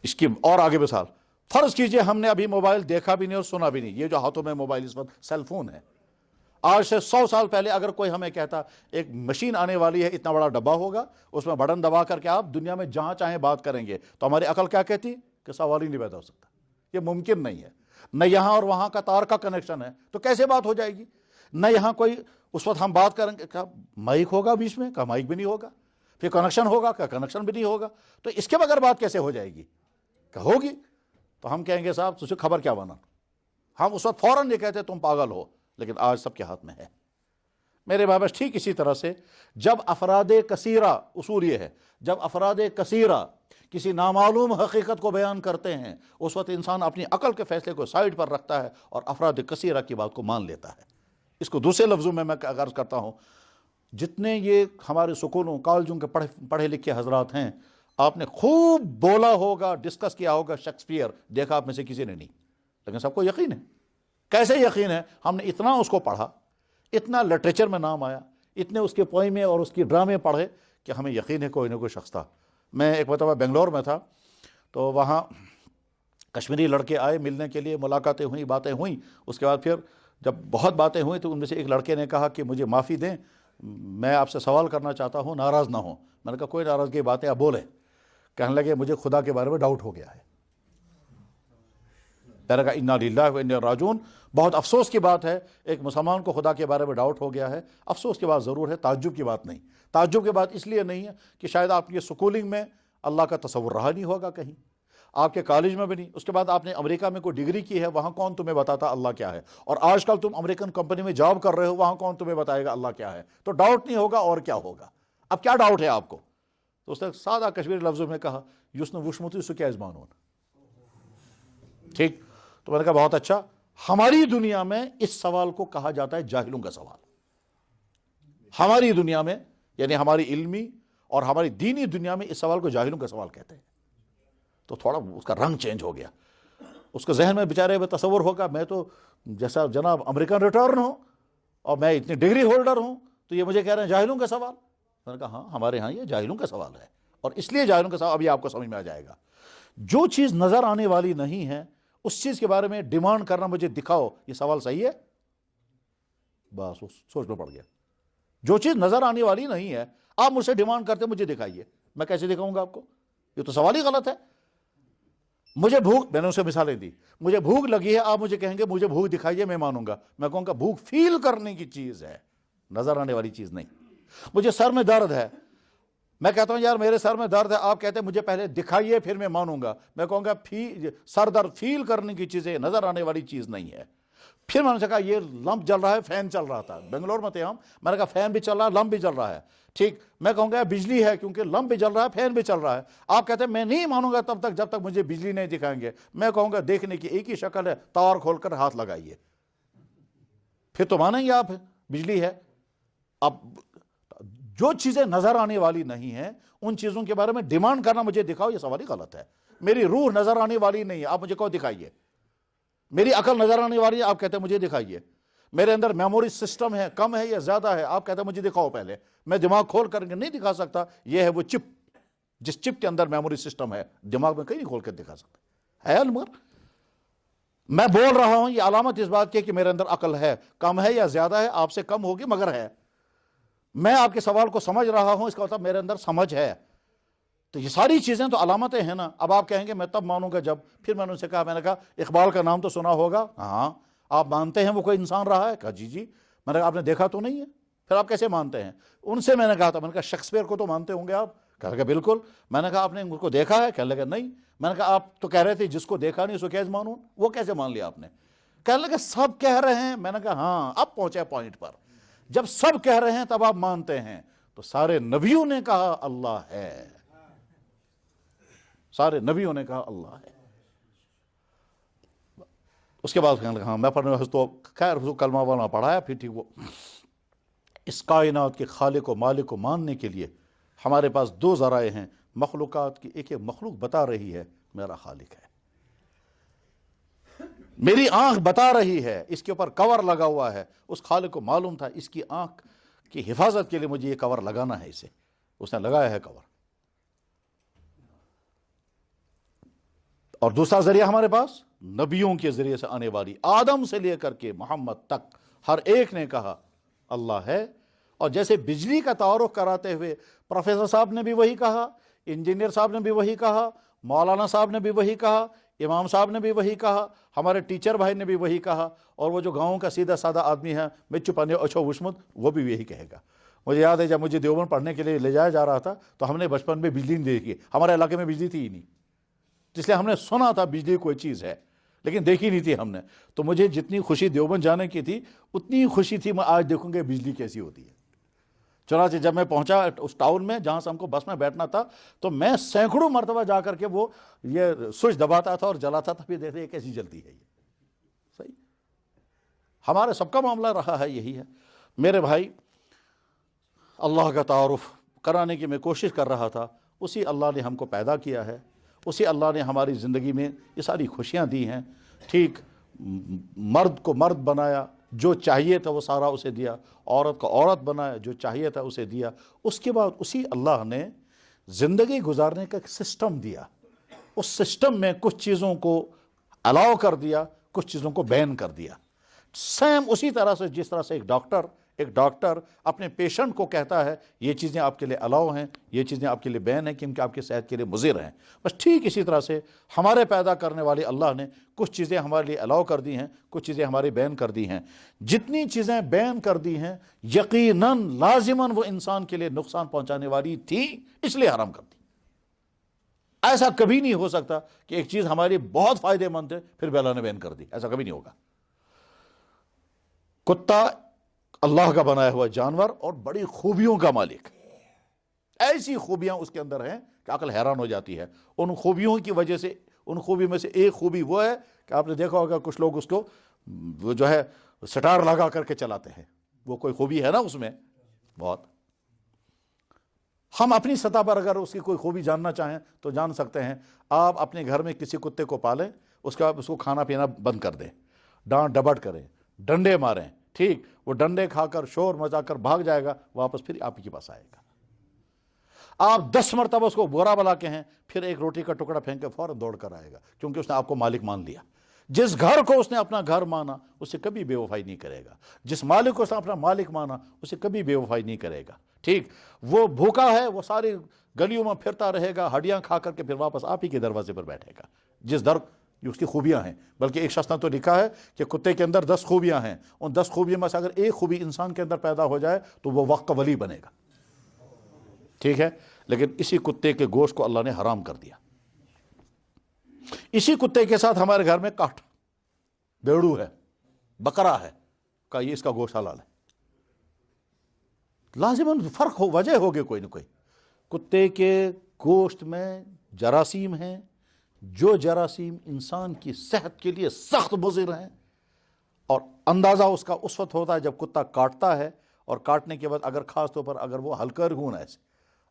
اس کی اور آگے مثال فرض کیجئے ہم نے ابھی موبائل دیکھا بھی نہیں اور سنا بھی نہیں. یہ جو ہاتھوں میں موبائل اس وقت سیل فون ہے، آج سے 100 سال پہلے اگر کوئی ہمیں کہتا ایک مشین آنے والی ہے، اتنا بڑا ڈبہ ہوگا، اس میں بٹن دبا کر کے آپ دنیا میں جہاں چاہیں بات کریں گے، تو ہماری عقل کیا کہتی کہ سوال ہی نہیں پیدا ہو سکتا، یہ ممکن نہیں ہے. نہ یہاں اور وہاں کا تار کا کنیکشن ہے تو کیسے بات ہو جائے گی. نہ یہاں کوئی اس وقت ہم بات کریں گے، کیا مائک ہوگا بیچ میں؟ کیا مائک بھی نہیں ہوگا. پھر کنیکشن ہوگا، کیا کنیکشن بھی نہیں ہوگا. تو اس کے بغیر بات کیسے ہو جائے گی؟ کہ ہوگی. تو ہم کہیں گے صاحب تجھے خبر کیا بنا. ہم اس وقت فوراً یہ کہتے تم پاگل ہو، لیکن آج سب کے ہاتھ میں ہے. میرے بابا ٹھیک اسی طرح سے جب افراد کثیرہ، اصول یہ ہے جب افراد کثیرہ کسی نامعلوم حقیقت کو بیان کرتے ہیں، اس وقت انسان اپنی عقل کے فیصلے کو سائڈ پر رکھتا ہے اور افراد کثیرہ کی بات کو مان لیتا ہے. اس کو دوسرے لفظوں میں عرض کرتا ہوں، جتنے یہ ہمارے سکولوں کالجوں کے پڑھے لکھے حضرات ہیں، آپ نے خوب بولا ہوگا، ڈسکس کیا ہوگا شیکسپیئر، دیکھا آپ میں سے کسی نے نہیں، لیکن سب کو یقین ہے. کیسے یقین ہے؟ ہم نے اتنا اس کو پڑھا، اتنا لٹریچر میں نام آیا، اتنے اس کے پوئمیں اور اس کی ڈرامے پڑھے کہ ہمیں یقین ہے کوئی نہ کوئی شخص تھا. میں ایک مرتبہ بنگلور میں تھا، تو وہاں کشمیری لڑکے آئے ملنے کے لیے، ملاقاتیں ہوئیں، باتیں ہوئیں. اس کے بعد پھر جب بہت باتیں ہوئیں تو ان میں سے ایک لڑکے نے کہا کہ مجھے معافی دیں، میں آپ سے سوال کرنا چاہتا ہوں، ناراض نہ ہوں. میں نے کہا کوئی ناراضگی بات ہے، آپ بولیں. کہنے لگے مجھے خدا کے بارے میں ڈاؤٹ ہو گیا ہے. میں نے کہا انا للہ و انا راجعون. بہت افسوس کی بات ہے، ایک مسلمان کو خدا کے بارے میں ڈاؤٹ ہو گیا ہے. افسوس کی بات ضرور ہے، تعجب کی بات نہیں. تعجب کی بات اس لیے نہیں ہے کہ شاید آپ کی سکولنگ میں اللہ کا تصور رہا نہیں ہوگا کہیں، آپ کے کالج میں بھی نہیں. اس کے بعد آپ نے امریکہ میں کوئی ڈگری کی ہے، وہاں کون تمہیں بتاتا اللہ کیا ہے. اور آج کل تم امریکن کمپنی میں جاب کر رہے ہو، وہاں کون تمہیں بتائے گا اللہ کیا ہے. تو ڈاؤٹ نہیں ہوگا اور کیا ہوگا. اب کیا ڈاؤٹ ہے آپ کو؟ تو اس نے سادہ کشمیری لفظوں میں کہا یس نے وشمتی سو کیا ازمانون. ٹھیک. تو میں نے کہا بہت اچھا. ہماری دنیا میں اس سوال کو کہا جاتا ہے جاہلوں کا سوال. ہماری دنیا میں یعنی ہماری علمی اور ہماری دینی دنیا میں اس سوال کو جاہلوں کا سوال کہتے ہیں. تو تھوڑا اس کا رنگ چینج ہو گیا. اس کے ذہن میں بیچارے میں تصور ہوگا میں تو جیسا جناب امریکن ریٹرن ہوں اور میں اتنی ڈگری ہولڈر ہوں، تو یہ مجھے کہہ رہے ہیں جاہلوں کا سوال. میں نے کہا ہاں ہمارے ہاں یہ جاہلوں کا سوال ہے، اور اس لیے جاہلوں کا سوال ابھی آپ کو سمجھ میں آ جائے گا. جو چیز نظر آنے والی نہیں ہے اس چیز کے بارے میں ڈیمانڈ کرنا مجھے دکھاؤ، یہ سوال صحیح ہے؟ بس سوچ میں پڑ گیا. جو چیز نظر آنے والی نہیں ہے آپ مجھ سے ڈیمانڈ کرتے مجھے دکھائیے، میں کیسے دکھاؤں گا آپ کو؟ یہ تو سوال ہی غلط ہے. مجھے بھوک، میں نے اسے مثالیں دی، مجھے بھوک لگی ہے، آپ مجھے کہیں گے مجھے بھوک دکھائیے، میں مانوں گا. میں کہوں گا بھوک فیل کرنے کی چیز ہے، نظر آنے والی چیز نہیں. مجھے سر میں درد ہے، میں کہتا ہوں یار میرے سر میں درد ہے، آپ کہتے ہیں مجھے پہلے دکھائیے پھر میں مانوں گا. میں کہوں گا سر درد فیل کرنے کی چیز ہے، نظر آنے والی چیز نہیں ہے. پھر میں نے کہا یہ لمپ جل رہا ہے، فین چل رہا تھا، بنگلور میں تھے ہم، میں نے کہا فین بھی چل رہا ہے، لمپ بھی چل رہا ہے، ٹھیک، میں کہوں گا بجلی ہے کیونکہ لمپ بھی چل رہا ہے، فین بھی چل رہا ہے۔ آپ کہتے ہیں میں نہیں مانوں گا تب تک جب تک مجھے بجلی نہیں دکھائیں گے۔ میں کہوں گا دیکھنے کی ایک ہی شکل ہے، تار کھول کر ہاتھ لگائیے، پھر تو مانیں گے آپ بجلی ہے۔ اب جو چیزیں نظر آنے والی نہیں ہیں ان چیزوں کے بارے میں ڈیمانڈ کرنا مجھے دکھاؤ، یہ سوال ہی غلط ہے۔ میری روح نظر آنے والی نہیں ہے، آپ مجھے کہو دکھائیے۔ میری عقل نظر آنے والی ہے، آپ کہتے ہیں مجھے دکھائیے۔ میرے اندر میموری سسٹم ہے، کم ہے یا زیادہ ہے، آپ کہتے ہیں مجھے دکھاؤ پہلے۔ میں دماغ کھول کر کے نہیں دکھا سکتا، یہ ہے وہ چپ، جس چپ کے اندر میموری سسٹم ہے، دماغ میں کہیں نہیں کھول کر دکھا سکتا ہے۔ مگر میں بول رہا ہوں، یہ علامت اس بات کی کہ میرے اندر عقل ہے، کم ہے یا زیادہ ہے، آپ سے کم ہوگی مگر ہے۔ میں آپ کے سوال کو سمجھ رہا ہوں، اس کا مطلب میرے اندر سمجھ ہے۔ تو یہ ساری چیزیں تو علامتیں ہیں نا۔ اب آپ کہیں گے میں تب مانوں گا جب، پھر میں نے ان سے کہا، میں نے کہا اقبال کا نام تو سنا ہوگا، ہاں آپ مانتے ہیں وہ کوئی انسان رہا ہے؟ کہا جی جی۔ میں نے کہا آپ نے دیکھا تو نہیں ہے، پھر آپ کیسے مانتے ہیں؟ ان سے میں نے کہا تھا، میں نے کہا شیکسپیئر کو تو مانتے ہوں گے آپ؟ کہا کہ بالکل۔ میں نے کہا آپ نے ان کو دیکھا ہے؟ کہنے لگا نہیں۔ میں نے کہا آپ تو کہہ رہے تھے جس کو دیکھا نہیں اس کو کیسے مانوں، وہ کیسے مان لیا آپ نے؟ کہنے لگا سب کہہ رہے ہیں۔ میں نے کہا ہاں اب پہنچے پوائنٹ پر، جب سب کہہ رہے ہیں تب آپ مانتے ہیں۔ تو سارے نبیوں نے کہا اللہ ہے، سارے نبیوں نے کہا اللہ ہے۔ اس کے بعد کہنے لگا ہاں میں پڑھنے تو خیر کلمہ والا پڑھایا، پھر ٹھیک۔ وہ اس کائنات کے خالق و مالک کو ماننے کے لیے ہمارے پاس دو ذرائع ہیں، مخلوقات کی ایک مخلوق بتا رہی ہے میرا خالق ہے، میری آنکھ بتا رہی ہے، اس کے اوپر کور لگا ہوا ہے، اس خالق کو معلوم تھا اس کی آنکھ کی حفاظت کے لیے مجھے یہ کور لگانا ہے، اسے اس نے لگایا ہے کور۔ اور دوسرا ذریعہ ہمارے پاس نبیوں کے ذریعے سے آنے والی، آدم سے لے کر کے محمد تک ہر ایک نے کہا اللہ ہے۔ اور جیسے بجلی کا تعارف کراتے ہوئے پروفیسر صاحب نے بھی وہی کہا، انجینئر صاحب نے بھی وہی کہا، مولانا صاحب نے بھی وہی کہا، امام صاحب نے بھی وہی کہا، ہمارے ٹیچر بھائی نے بھی وہی کہا، اور وہ جو گاؤں کا سیدھا سادہ آدمی ہے میں چپانے اچھو وشمت، وہ بھی یہی کہے گا۔ مجھے یاد ہے جب مجھے دیوبند پڑھنے کے لیے لے جایا جا رہا تھا تو ہم نے بچپن میں بجلی نہیں دیکھی، ہمارے علاقے میں بجلی تھی ہی نہیں، اس لیے ہم نے سنا تھا بجلی کوئی چیز ہے لیکن دیکھی نہیں تھی ہم نے۔ تو مجھے جتنی خوشی دیوبند جانے کی تھی اتنی خوشی تھی میں آج دیکھوں گے بجلی کیسی ہوتی ہے۔ چنانچہ جب میں پہنچا اس ٹاؤن میں جہاں سے ہم کو بس میں بیٹھنا تھا تو میں سینکڑوں مرتبہ جا کر کے وہ یہ سوئچ دباتا تھا اور جلاتا تھا، پھر دیکھتے یہ کیسی جلتی ہے۔ یہ صحیح ہمارے سب کا معاملہ رہا ہے، یہی ہے میرے بھائی۔ اللہ کا تعارف کرانے کی میں کوشش کر رہا تھا، اسی اللہ نے ہم کو پیدا کیا ہے، اسی اللہ نے ہماری زندگی میں یہ ساری خوشیاں دی ہیں، ٹھیک، مرد کو مرد بنایا، جو چاہیے تھا وہ سارا اسے دیا، عورت کو عورت بنایا، جو چاہیے تھا اسے دیا۔ اس کے بعد اسی اللہ نے زندگی گزارنے کا ایک سسٹم دیا، اس سسٹم میں کچھ چیزوں کو الاؤ کر دیا، کچھ چیزوں کو بین کر دیا۔ سیم اسی طرح سے جس طرح سے ایک ڈاکٹر اپنے پیشنٹ کو کہتا ہے یہ چیزیں آپ کے لیے الاؤ ہیں، یہ چیزیں آپ کے لیے بین ہیں کیونکہ آپ کی صحت کے لیے مضر ہیں، بس ٹھیک اسی طرح سے ہمارے پیدا کرنے والے اللہ نے کچھ چیزیں ہمارے لیے الاؤ کر دی ہیں، کچھ چیزیں ہماری بین کر دی ہیں۔ جتنی چیزیں بین کر دی ہیں یقیناً لازماً وہ انسان کے لیے نقصان پہنچانے والی تھی، اس لیے حرام کر دی۔ ایسا کبھی نہیں ہو سکتا کہ ایک چیز ہماری بہت فائدے مند ہے پھر بھی اللہ نے بین کر دی، ایسا کبھی نہیں ہوگا۔ کتا اللہ کا بنایا ہوا جانور اور بڑی خوبیوں کا مالک، ایسی خوبیاں اس کے اندر ہیں کہ عقل حیران ہو جاتی ہے۔ ان خوبیوں کی وجہ سے، ان خوبی میں سے ایک خوبی وہ ہے کہ آپ نے دیکھا ہوگا کچھ لوگ اس کو وہ جو ہے سٹار لگا کر کے چلاتے ہیں، وہ کوئی خوبی ہے نا اس میں بہت۔ ہم اپنی سطح پر اگر اس کی کوئی خوبی جاننا چاہیں تو جان سکتے ہیں۔ آپ اپنے گھر میں کسی کتے کو پالیں، اس کا اس کو کھانا پینا بند کر دیں، ڈانٹ ڈپٹ کریں، ڈنڈے ماریں، ٹھیک، وہ ڈنڈے کھا کر شور مچا کر بھاگ جائے گا، واپس پھر آپ ہی کے پاس آئے گا۔ آپ 10 مرتبہ اس کو برا بلا کہیں، پھر ایک روٹی کا ٹکڑا پھینک کے فوراً دوڑ کر آئے گا، کیونکہ اس نے آپ کو مالک مان لیا۔ جس گھر کو اس نے اپنا گھر مانا اسے کبھی بے وفائی نہیں کرے گا، جس مالک کو اس نے اپنا مالک مانا اسے کبھی بے وفائی نہیں کرے گا، ٹھیک۔ وہ بھوکا ہے، وہ ساری گلیوں میں پھرتا رہے گا، ہڈیاں کھا کر کے پھر واپس آپ ہی کے دروازے پر بیٹھے گا، جس در یہ اس کی خوبیاں ہیں۔ بلکہ ایک شخص نے تو لکھا ہے کہ کتے کے اندر 10 خوبیاں ہیں، ان 10 خوبیوں میں سے اگر ایک خوبی انسان کے اندر پیدا ہو جائے تو وہ وقت کا ولی بنے گا، ٹھیک ہے۔ لیکن اسی کتے کے گوشت کو اللہ نے حرام کر دیا۔ اسی کتے کے ساتھ ہمارے گھر میں کاٹ بیڑو ہے، بقرہ ہے، کہا یہ اس کا گوشت حلال ہے، لازماً فرق ہو، وجہ ہوگی کوئی نہ کوئی۔ کتے کے گوشت میں جراثیم ہیں، جو جراثیم انسان کی صحت کے لیے سخت مضر ہیں، اور اندازہ اس کا اس وقت ہوتا ہے جب کتا کاٹتا ہے، اور کاٹنے کے بعد اگر خاص طور پر اگر وہ ہلکا خون ہے،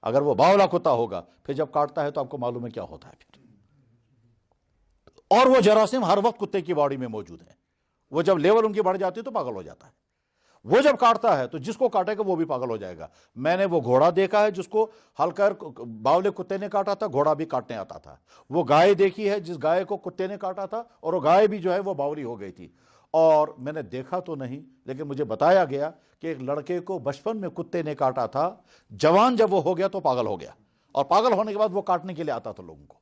اگر وہ باولا کتا ہوگا، پھر جب کاٹتا ہے تو آپ کو معلوم ہے کیا ہوتا ہے پھر۔ اور وہ جراثیم ہر وقت کتے کی باڈی میں موجود ہیں، وہ جب لیول ان کی بڑھ جاتی ہے تو پاگل ہو جاتا ہے۔ وہ جب کاٹتا ہے تو جس کو کاٹے گا وہ بھی پاگل ہو جائے گا۔ میں نے وہ گھوڑا دیکھا ہے جس کو ہلکا باولے کتے نے کاٹا تھا، گھوڑا بھی کاٹنے آتا تھا۔ وہ گائے دیکھی ہے جس گائے کو کتے نے کاٹا تھا، اور وہ گائے بھی جو ہے وہ باولی ہو گئی تھی۔ اور میں نے دیکھا تو نہیں، لیکن مجھے بتایا گیا کہ ایک لڑکے کو بچپن میں کتے نے کاٹا تھا، جوان جب وہ ہو گیا تو پاگل ہو گیا، اور پاگل ہونے کے بعد وہ کاٹنے کے لیے آتا تھا لوگوں کو۔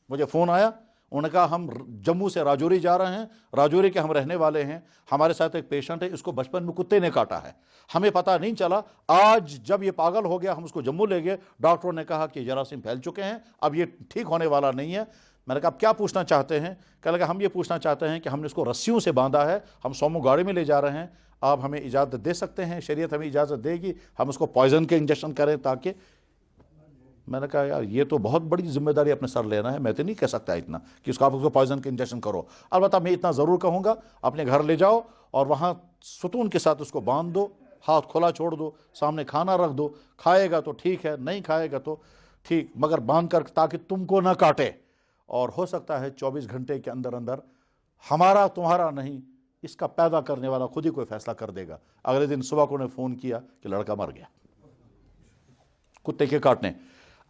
مجھے فون آیا، انہوں نے کہا ہم جموں سے راجوری جا رہے ہیں، راجوری کے ہم رہنے والے ہیں، ہمارے ساتھ ایک پیشنٹ ہے، اس کو بچپن میں کتے نے کاٹا ہے، ہمیں پتہ نہیں چلا، آج جب یہ پاگل ہو گیا ہم اس کو جموں لے گئے، ڈاکٹروں نے کہا کہ جراثیم پھیل چکے ہیں، اب یہ ٹھیک ہونے والا نہیں ہے۔ میں نے کہا آپ کیا پوچھنا چاہتے ہیں؟ کہنے لگا ہم یہ پوچھنا چاہتے ہیں کہ ہم نے اس کو رسیوں سے باندھا ہے، ہم سومو گاڑی میں لے جا رہے ہیں، آپ ہمیں اجازت دے سکتے ہیں؟ شریعت ہمیں اجازت دے گی ہم اس کو پوائزن کے انجیکشن کریں تاکہ؟ میں نے کہا یار یہ تو بہت بڑی ذمہ داری اپنے سر لینا ہے، میں تو نہیں کہہ سکتا اتنا کہ آپ اس کو پوائزن کے انجیکشن کرو۔ البتہ میں اتنا ضرور کہوں گا، اپنے گھر لے جاؤ اور وہاں ستون کے ساتھ اس کو باندھ دو، ہاتھ کھلا چھوڑ دو، سامنے کھانا رکھ دو، کھائے گا تو ٹھیک ہے، نہیں کھائے گا تو ٹھیک، مگر باندھ کر تاکہ تم کو نہ کاٹے۔ اور ہو سکتا ہے 24 گھنٹے کے اندر اندر، ہمارا تمہارا نہیں، اس کا پیدا کرنے والا خود ہی کوئی فیصلہ کر دے گا۔ اگلے دن صبح کو نے فون کیا کہ لڑکا مر گیا کتے کے کاٹنے۔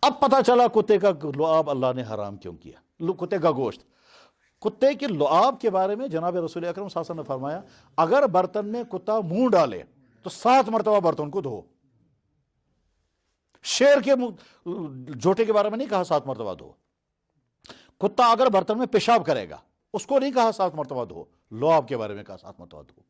اب پتہ چلا کتے کا لعاب اللہ نے حرام کیوں کیا، کتے کا گوشت۔ کتے کے لعاب کے بارے میں جناب رسول اکرم صلی اللہ علیہ وسلم نے فرمایا اگر برتن میں کتا منہ ڈالے تو 7 مرتبہ برتن کو دھو۔ شیر کے جوٹے کے بارے میں نہیں کہا 7 مرتبہ دھو۔ کتا اگر برتن میں پیشاب کرے گا اس کو نہیں کہا 7 مرتبہ دھو، لعاب کے بارے میں کہا 7 مرتبہ دھو۔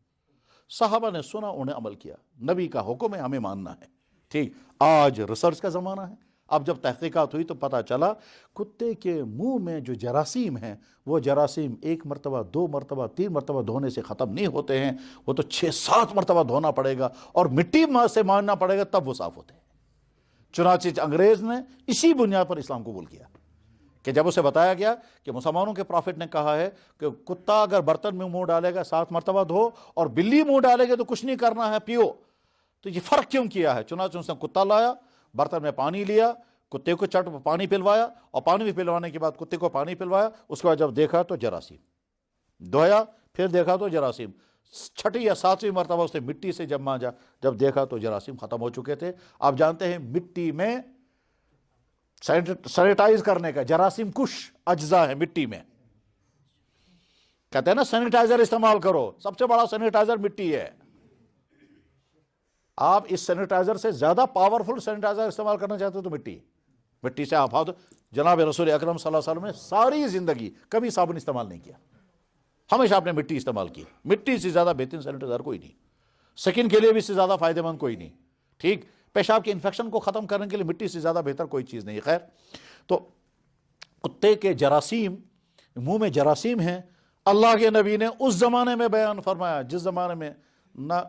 صحابہ نے سنا، انہیں عمل کیا، نبی کا حکم ہے، ہمیں ماننا ہے۔ ٹھیک، آج ریسرچ کا زمانہ ہے، اب جب تحقیقات ہوئی تو پتہ چلا کتے کے منہ میں جو جراثیم ہیں وہ جراثیم 1 مرتبہ 2 مرتبہ 3 مرتبہ دھونے سے ختم نہیں ہوتے ہیں، وہ تو 6-7 مرتبہ دھونا پڑے گا اور مٹی سے ماننا پڑے گا تب وہ صاف ہوتے ہیں۔ چنانچہ انگریز نے اسی بنیاد پر اسلام قبول کیا کہ جب اسے بتایا گیا کہ مسلمانوں کے پرافٹ نے کہا ہے کہ کتا اگر برتن میں منہ ڈالے گا 7 مرتبہ دھو، اور بلی منہ ڈالے گا تو کچھ نہیں کرنا ہے، پیو، تو یہ فرق کیوں کیا ہے؟ چنانچہ اس نے کتا لایا، برتن میں پانی لیا، کتے کو پانی پلوایا، اور پانی بھی پلوانے کے بعد کتے کو پانی پلوایا، اس کے بعد جب دیکھا تو جراثیم، دھویا، پھر دیکھا تو جراثیم، 6 یا 7ویں مرتبہ اس نے مٹی سے جب مانجا، جب دیکھا تو جراثیم ختم ہو چکے تھے۔ آپ جانتے ہیں مٹی میں سینیٹائز کرنے کا جراثیم کش اجزاء ہے مٹی میں، کہتے ہیں نا سینیٹائزر استعمال کرو، سب سے بڑا سینیٹائزر مٹی ہے۔ آپ اس سینیٹائزر سے زیادہ پاورفل سینیٹائزر استعمال کرنا چاہتے ہو تو مٹی سے آپ جناب رسول اکرم صلی اللہ علیہ وسلم نے ساری زندگی کبھی صابن استعمال نہیں کیا، ہمیشہ آپ نے مٹی استعمال کی۔ مٹی سے زیادہ بہترین سینیٹائزر کوئی نہیں، سکن کے لیے بھی سے زیادہ فائدہ مند کوئی نہیں، ٹھیک، پیشاب کے انفیکشن کو ختم کرنے کے لیے مٹی سے زیادہ بہتر کوئی چیز نہیں۔ خیر، تو کتے کے جراثیم، منہ میں جراثیم ہیں، اللہ کے نبی نے اس زمانے میں بیان فرمایا جس زمانے میں نہ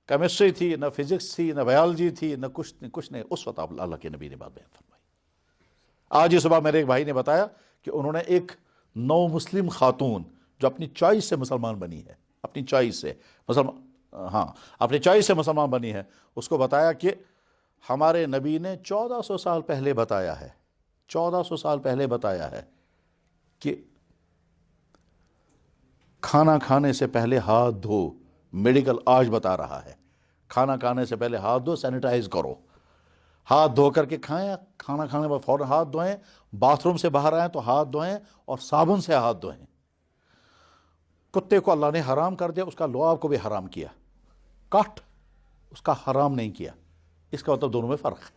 کیمسٹری تھی، نہ فزکس تھی، نہ بایولوجی تھی، نہ کچھ نہیں، اس وقت اللہ کے نبی نے بات بیان فرمائی۔ آج ہی صبح میرے ایک بھائی نے بتایا کہ انہوں نے ایک نو مسلم خاتون جو اپنی چوائس سے مسلمان بنی ہے، اپنی چوائس سے مسلمان بنی ہے، اس کو بتایا کہ ہمارے نبی نے 1400 سال پہلے بتایا ہے، 1400 سال پہلے بتایا ہے کہ کھانا کھانے سے پہلے ہاتھ دھو۔ میڈیکل آج بتا رہا ہے کھانا کھانے سے پہلے ہاتھ دھو، سینیٹائز کرو، ہاتھ دھو کر کے کھائیں، کھانا کھانے بعد فوراً ہاتھ دھوئیں، باتھ روم سے باہر آئیں تو ہاتھ دھوئیں اور صابن سے ہاتھ دھوئیں۔ کتے کو اللہ نے حرام کر دیا، اس کا لعاب کو بھی حرام کیا، کاٹ اس کا حرام نہیں کیا، اس کا مطلب دونوں میں فرق ہے۔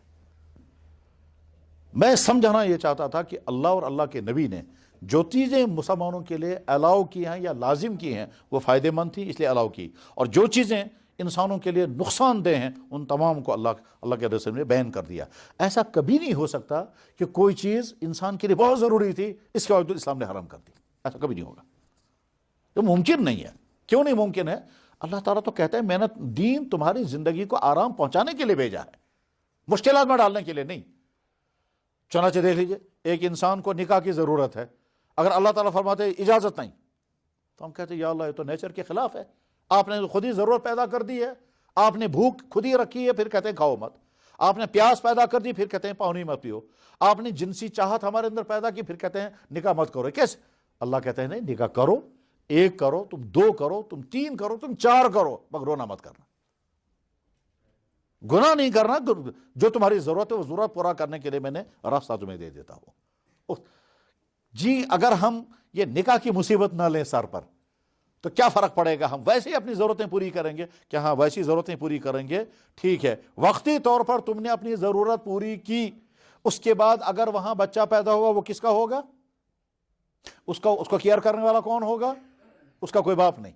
میں سمجھانا یہ چاہتا تھا کہ اللہ اور اللہ کے نبی نے جو چیزیں مسلمانوں کے لیے الاؤ کی ہیں یا لازم کی ہیں وہ فائدہ مند تھی اس لیے الاؤ کی، اور جو چیزیں انسانوں کے لیے نقصان دہ ہیں ان تمام کو اللہ کے رسول نے بیان کر دیا۔ ایسا کبھی نہیں ہو سکتا کہ کوئی چیز انسان کے لیے بہت ضروری تھی اس کے باوجود اسلام نے حرام کر دی، ایسا کبھی نہیں ہوگا، یہ ممکن نہیں ہے۔ کیوں نہیں ممکن ہے؟ اللہ تعالیٰ تو کہتا ہے میں نے دین تمہاری زندگی کو آرام پہنچانے کے لیے بھیجا ہے، مشکلات میں ڈالنے کے لیے نہیں۔ چنانچہ دیکھ لیجئے، ایک انسان کو نکاح کی ضرورت ہے، اگر اللہ تعالیٰ فرماتے ہیں اجازت نہیں، تو ہم کہتے ہیں یا اللہ یہ تو نیچر کے خلاف ہے، آپ نے خود ہی ضرورت پیدا کر دی ہے، آپ نے بھوک خود ہی رکھی ہے، پھر کہتے ہیں کھاؤ مت، آپ نے پیاس پیدا کر دی، پھر کہتے ہیں پانی مت پیو، آپ نے جنسی چاہت ہمارے اندر پیدا کی، پھر کہتے ہیں نکاح مت کرو۔ کیسے؟ اللہ کہتے ہیں نہیں، نکاح کرو، 1 کرو، تم 2 کرو، تم 3 کرو، تم 4 کرو، مگر رونا مت کرنا، گناہ نہیں کرنا، جو تمہاری ضرورت ہے وہ ضرورت پورا کرنے کے لیے میں نے راستہ تمہیں دے دیتا ہوں۔ جی اگر ہم یہ نکاح کی مصیبت نہ لیں سر پر تو کیا فرق پڑے گا؟ ہم ویسے ہی اپنی ضرورتیں پوری کریں گے کہ ہاں ویسی ضرورتیں پوری کریں گے، ٹھیک ہے، وقتی طور پر تم نے اپنی ضرورت پوری کی، اس کے بعد اگر وہاں بچہ پیدا ہوگا وہ کس کا ہوگا؟ اس کو کیئر کرنے والا کون ہوگا؟ اس کا کوئی باپ نہیں،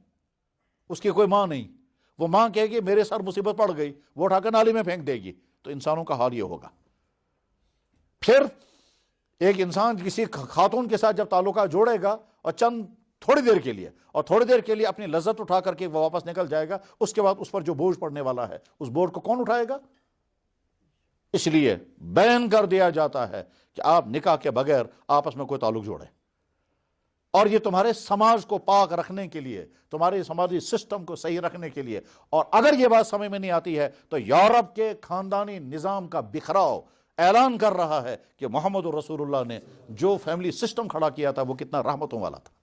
اس کی کوئی ماں نہیں، وہ ماں کہے گی میرے سر مصیبت پڑ گئی، وہ اٹھا کر نالی میں پھینک دے گی، تو انسانوں کا حال یہ ہوگا۔ پھر ایک انسان کسی خاتون کے ساتھ جب تعلقات جوڑے گا اور تھوڑی دیر کے لیے اپنی لذت اٹھا کر کے وہ واپس نکل جائے گا، اس کے بعد اس پر جو بوجھ پڑنے والا ہے اس بوجھ کو کون اٹھائے گا؟ اس لیے بین کر دیا جاتا ہے کہ آپ نکاح کے بغیر آپس میں کوئی تعلق جوڑیں، اور یہ تمہارے سماج کو پاک رکھنے کے لیے، تمہارے سماجی سسٹم کو صحیح رکھنے کے لیے۔ اور اگر یہ بات سمجھ میں نہیں آتی ہے تو یورپ کے خاندانی نظام کا بکھراؤ اعلان کر رہا ہے کہ محمد رسول اللہ نے جو فیملی سسٹم کھڑا کیا تھا وہ کتنا رحمتوں والا تھا۔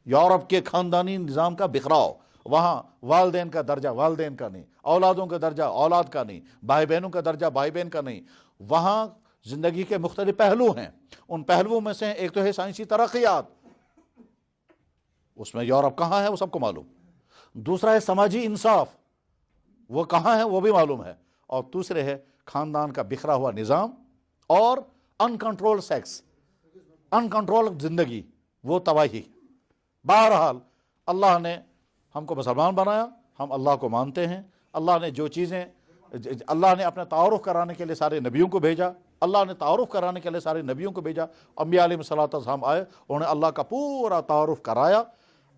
یورپ کے خاندانی نظام کا بکھراؤ، وہاں والدین کا درجہ والدین کا نہیں، اولادوں کا درجہ اولاد کا نہیں، بھائی بہنوں کا درجہ بھائی بہن کا نہیں، وہاں زندگی کے مختلف پہلو ہیں، ان پہلوؤں میں سے ایک تو ہے سائنسی ترقیات، اس میں یورپ کہاں ہے وہ سب کو معلوم، دوسرا ہے سماجی انصاف، وہ کہاں ہے وہ بھی معلوم ہے، اور دوسرے ہے خاندان کا بکھرا ہوا نظام اور انکنٹرول سیکس، انکنٹرول زندگی، وہ تباہی۔ بہرحال اللہ نے ہم کو مسلمان بنایا، ہم اللہ کو مانتے ہیں، اللہ نے جو چیزیں، اللہ نے اپنے تعارف کرانے کے لیے سارے نبیوں کو بھیجا، اللہ نے تعارف کرانے کے لیے سارے نبیوں کو بھیجا، انبیاء علیہ السلام آئے، انہوں نے اللہ کا پورا تعارف کرایا،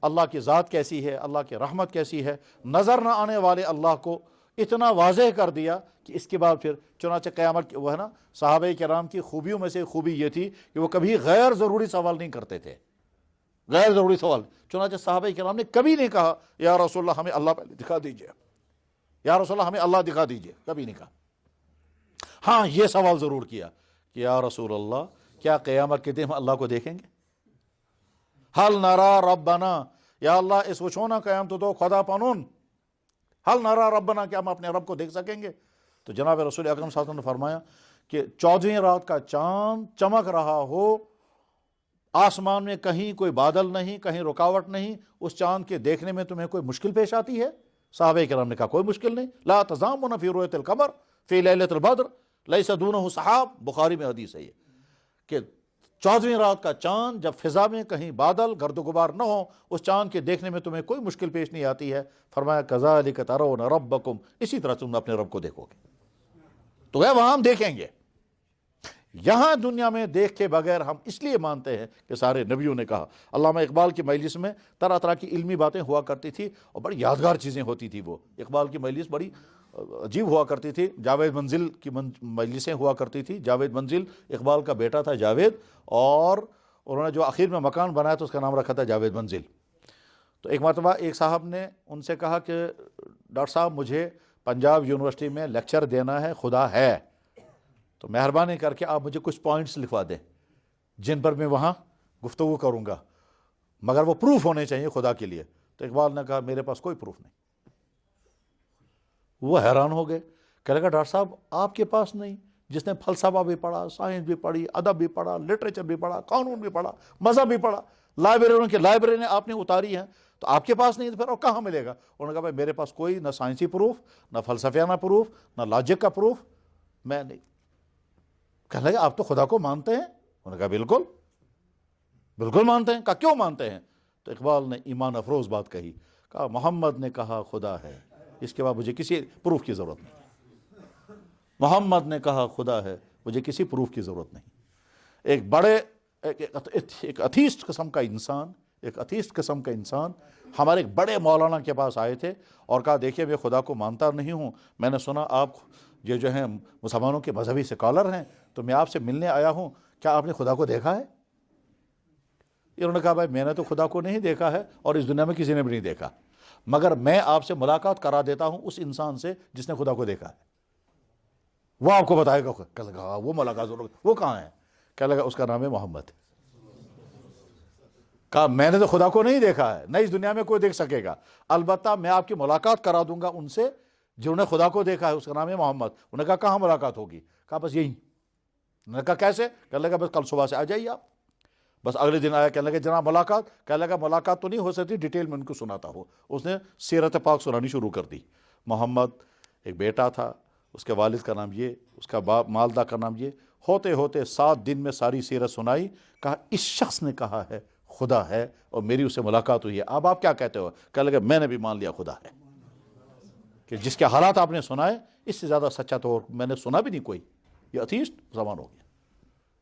اللہ کی ذات کیسی ہے، اللہ کی رحمت کیسی ہے، نظر نہ آنے والے اللہ کو اتنا واضح کر دیا کہ اس کے بعد پھر چنانچہ قیامت وہ ہے نا، صحابہ کرام کی خوبیوں میں سے خوبی یہ تھی کہ وہ کبھی غیر ضروری سوال نہیں کرتے تھے، غیر ضروری سوال، چنانچہ صحابہ کرام نے کبھی نہیں کہا یا رسول اللہ ہمیں اللہ پہلے دکھا دیجئے، یا رسول اللہ ہمیں اللہ دکھا دیجئے، کبھی نہیں کہا۔ ہاں یہ سوال ضرور کیا کہ یا رسول اللہ کیا قیامت کے دن ہم اللہ کو دیکھیں گے؟ حل نرا ربنا، یا اللہ اس وچھونا قیامت تو خدا پانون، حل نرا ربنا، کیا ہم اپنے رب کو دیکھ سکیں گے؟ تو جناب رسول اکرم صلی اللہ علیہ وسلم نے فرمایا کہ 14ویں رات کا چاند چمک رہا ہو، آسمان میں کہیں کوئی بادل نہیں، کہیں رکاوٹ نہیں، اس چاند کے دیکھنے میں تمہیں کوئی مشکل پیش آتی ہے؟ صحابہ کرام نے کہا کوئی مشکل نہیں، لا تزامن فی رؤیت القمر فی لیلۃ البدر لیس دونہ سحاب، بخاری میں حدیث ہے یہ کہ 14ویں رات کا چاند جب فضا میں کہیں بادل گرد و غبار نہ ہو، اس چاند کے دیکھنے میں تمہیں کوئی مشکل پیش نہیں آتی ہے۔ فرمایا کذالک ترون ربکم، اسی طرح تم اپنے رب کو دیکھو گے، تو وہاں ہم دیکھیں گے۔ یہاں دنیا میں دیکھ کے بغیر ہم اس لیے مانتے ہیں کہ سارے نبیوں نے کہا۔ علامہ اقبال کی مجلس میں طرح طرح کی علمی باتیں ہوا کرتی تھی اور بڑی یادگار چیزیں ہوتی تھی، وہ اقبال کی مجلس بڑی عجیب ہوا کرتی تھی۔ جاوید منزل کی مجلسیں ہوا کرتی تھی، جاوید منزل اقبال کا بیٹا تھا جاوید، اور انہوں نے جو آخر میں مکان بنایا تو اس کا نام رکھا تھا جاوید منزل۔ تو ایک مرتبہ ایک صاحب نے ان سے کہا کہ ڈاکٹر صاحب مجھے پنجاب یونیورسٹی میں لیکچر دینا ہے، خدا ہے، تو مہربانی کر کے آپ مجھے کچھ پوائنٹس لکھوا دیں جن پر میں وہاں گفتگو کروں گا، مگر وہ پروف ہونے چاہیے خدا کے لیے۔ تو اقبال نے کہا میرے پاس کوئی پروف نہیں۔ وہ حیران ہو گئے، کہنے لگا ڈاکٹر صاحب آپ کے پاس نہیں، جس نے فلسفہ بھی پڑھا، سائنس بھی پڑھی، ادب بھی پڑھا، لٹریچر بھی پڑھا، قانون بھی پڑھا، مذہب بھی پڑھا، لائبریریوں کی لائبریری آپ نے اتاری ہیں، تو آپ کے پاس نہیں تو پھر اور کہاں ملے گا؟ انہوں نے کہا بھائی میرے پاس کوئی نہ سائنسی پروف، نہ فلسفیانہ پروف، نہ لاجک کا پروف، میں نہیں۔ کہنے لگا آپ تو خدا کو مانتے ہیں؟ انہوں نے کہا بالکل بالکل مانتے ہیں۔ کہا کیوں مانتے ہیں؟ تو اقبال نے ایمان افروز بات کہی، کہا محمد نے کہا خدا ہے، اس کے بعد مجھے کسی پروف کی ضرورت نہیں۔ محمد نے کہا خدا ہے، مجھے کسی پروف کی ضرورت نہیں۔ ایک بڑے ایک ایتھیسٹ قسم کا انسان، ایک اتھیسٹ قسم کا انسان ہمارے ایک بڑے مولانا کے پاس آئے تھے اور کہا دیکھیے میں خدا کو مانتا نہیں ہوں، میں نے سنا آپ یہ جو ہیں مسلمانوں کے مذہبی سکالر ہیں، تو میں آپ سے ملنے آیا ہوں، کیا آپ نے خدا کو دیکھا ہے؟ انہوں نے کہا بھائی میں نے تو خدا کو نہیں دیکھا ہے اور اس دنیا میں کسی نے بھی نہیں دیکھا، مگر میں آپ سے ملاقات کرا دیتا ہوں اس انسان سے جس نے خدا کو دیکھا ہے، وہ آپ کو بتائے گا۔ کہا لگا وہ ملاقات وہ کہاں ہے؟ کہا لگا اس کا نام ہے محمد۔ کہا میں نے تو خدا کو نہیں دیکھا ہے، نہ اس دنیا میں کوئی دیکھ سکے گا، البتہ میں آپ کی ملاقات کرا دوں گا ان سے جنہوں نے خدا کو دیکھا ہے، اس کا نام ہے محمد۔ انہوں نے کہا کہاں ملاقات ہوگی؟ کہا بس یہی۔ انہوں نے کہا کیسے؟ کہنے لگا بس کل صبح سے آ جائیے آپ۔ بس اگلے دن آیا، کہنے لگا جناب ملاقات؟ کہنے لگا ملاقات تو نہیں ہو سکتی، ڈیٹیل میں ان کو سناتا ہوں۔ اس نے سیرت پاک سنانی شروع کر دی۔ محمد ایک بیٹا تھا، اس کے والد کا نام یہ، اس کا باپ مالدہ کا نام یہ، ہوتے ہوتے 7 دن میں ساری سیرت سنائی۔ کہا اس شخص نے کہا ہے خدا ہے اور میری اس سے ملاقات ہوئی ہے، اب آپ کیا کہتے ہو؟ کہنے لگا میں نے بھی مان لیا خدا ہے، کہ جس کے حالات آپ نے سنائے اس سے زیادہ سچا تو میں نے سنا بھی نہیں کوئی۔ یہ اتھیسٹ زمان ہو گیا۔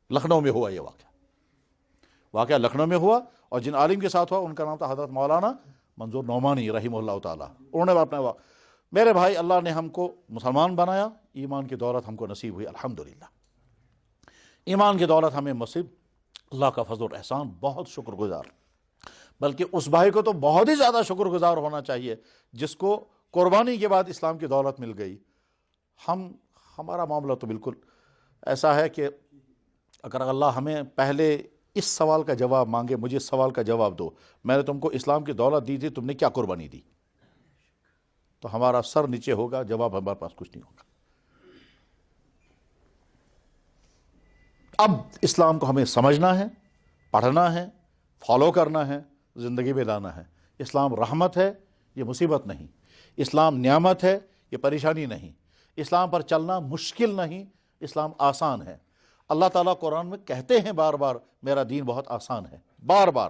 لکھنؤ میں ہوا یہ واقعہ لکھنؤ میں ہوا، اور جن عالم کے ساتھ ہوا ان کا نام تھا حضرت مولانا منظور نعمانی رحمہ اللہ تعالیٰ۔ انہوں نے اپنا میرے بھائی اللہ نے ہم کو مسلمان بنایا، ایمان کی دولت ہم کو نصیب ہوئی الحمدللہ۔ ایمان کی دولت ہمیں نصیب، اللہ کا فضل و احسان، بہت شکر گزار۔ بلکہ اس بھائی کو تو بہت ہی زیادہ شکر گزار ہونا چاہیے جس کو قربانی کے بعد اسلام کی دولت مل گئی۔ ہمارا معاملہ تو بالکل ایسا ہے کہ اگر اللہ ہمیں پہلے اس سوال کا جواب مانگے، مجھے اس سوال کا جواب دو، میں نے تم کو اسلام کی دولت دی تھی، تم نے کیا قربانی دی، تو ہمارا سر نیچے ہوگا، جواب ہمارے پاس کچھ نہیں ہوگا۔ اب اسلام کو ہمیں سمجھنا ہے، پڑھنا ہے، فالو کرنا ہے، زندگی میں لانا ہے۔ اسلام رحمت ہے، یہ مصیبت نہیں۔ اسلام نعمت ہے، یہ پریشانی نہیں۔ اسلام پر چلنا مشکل نہیں، اسلام آسان ہے۔ اللہ تعالیٰ قرآن میں کہتے ہیں بار بار میرا دین بہت آسان ہے، بار بار،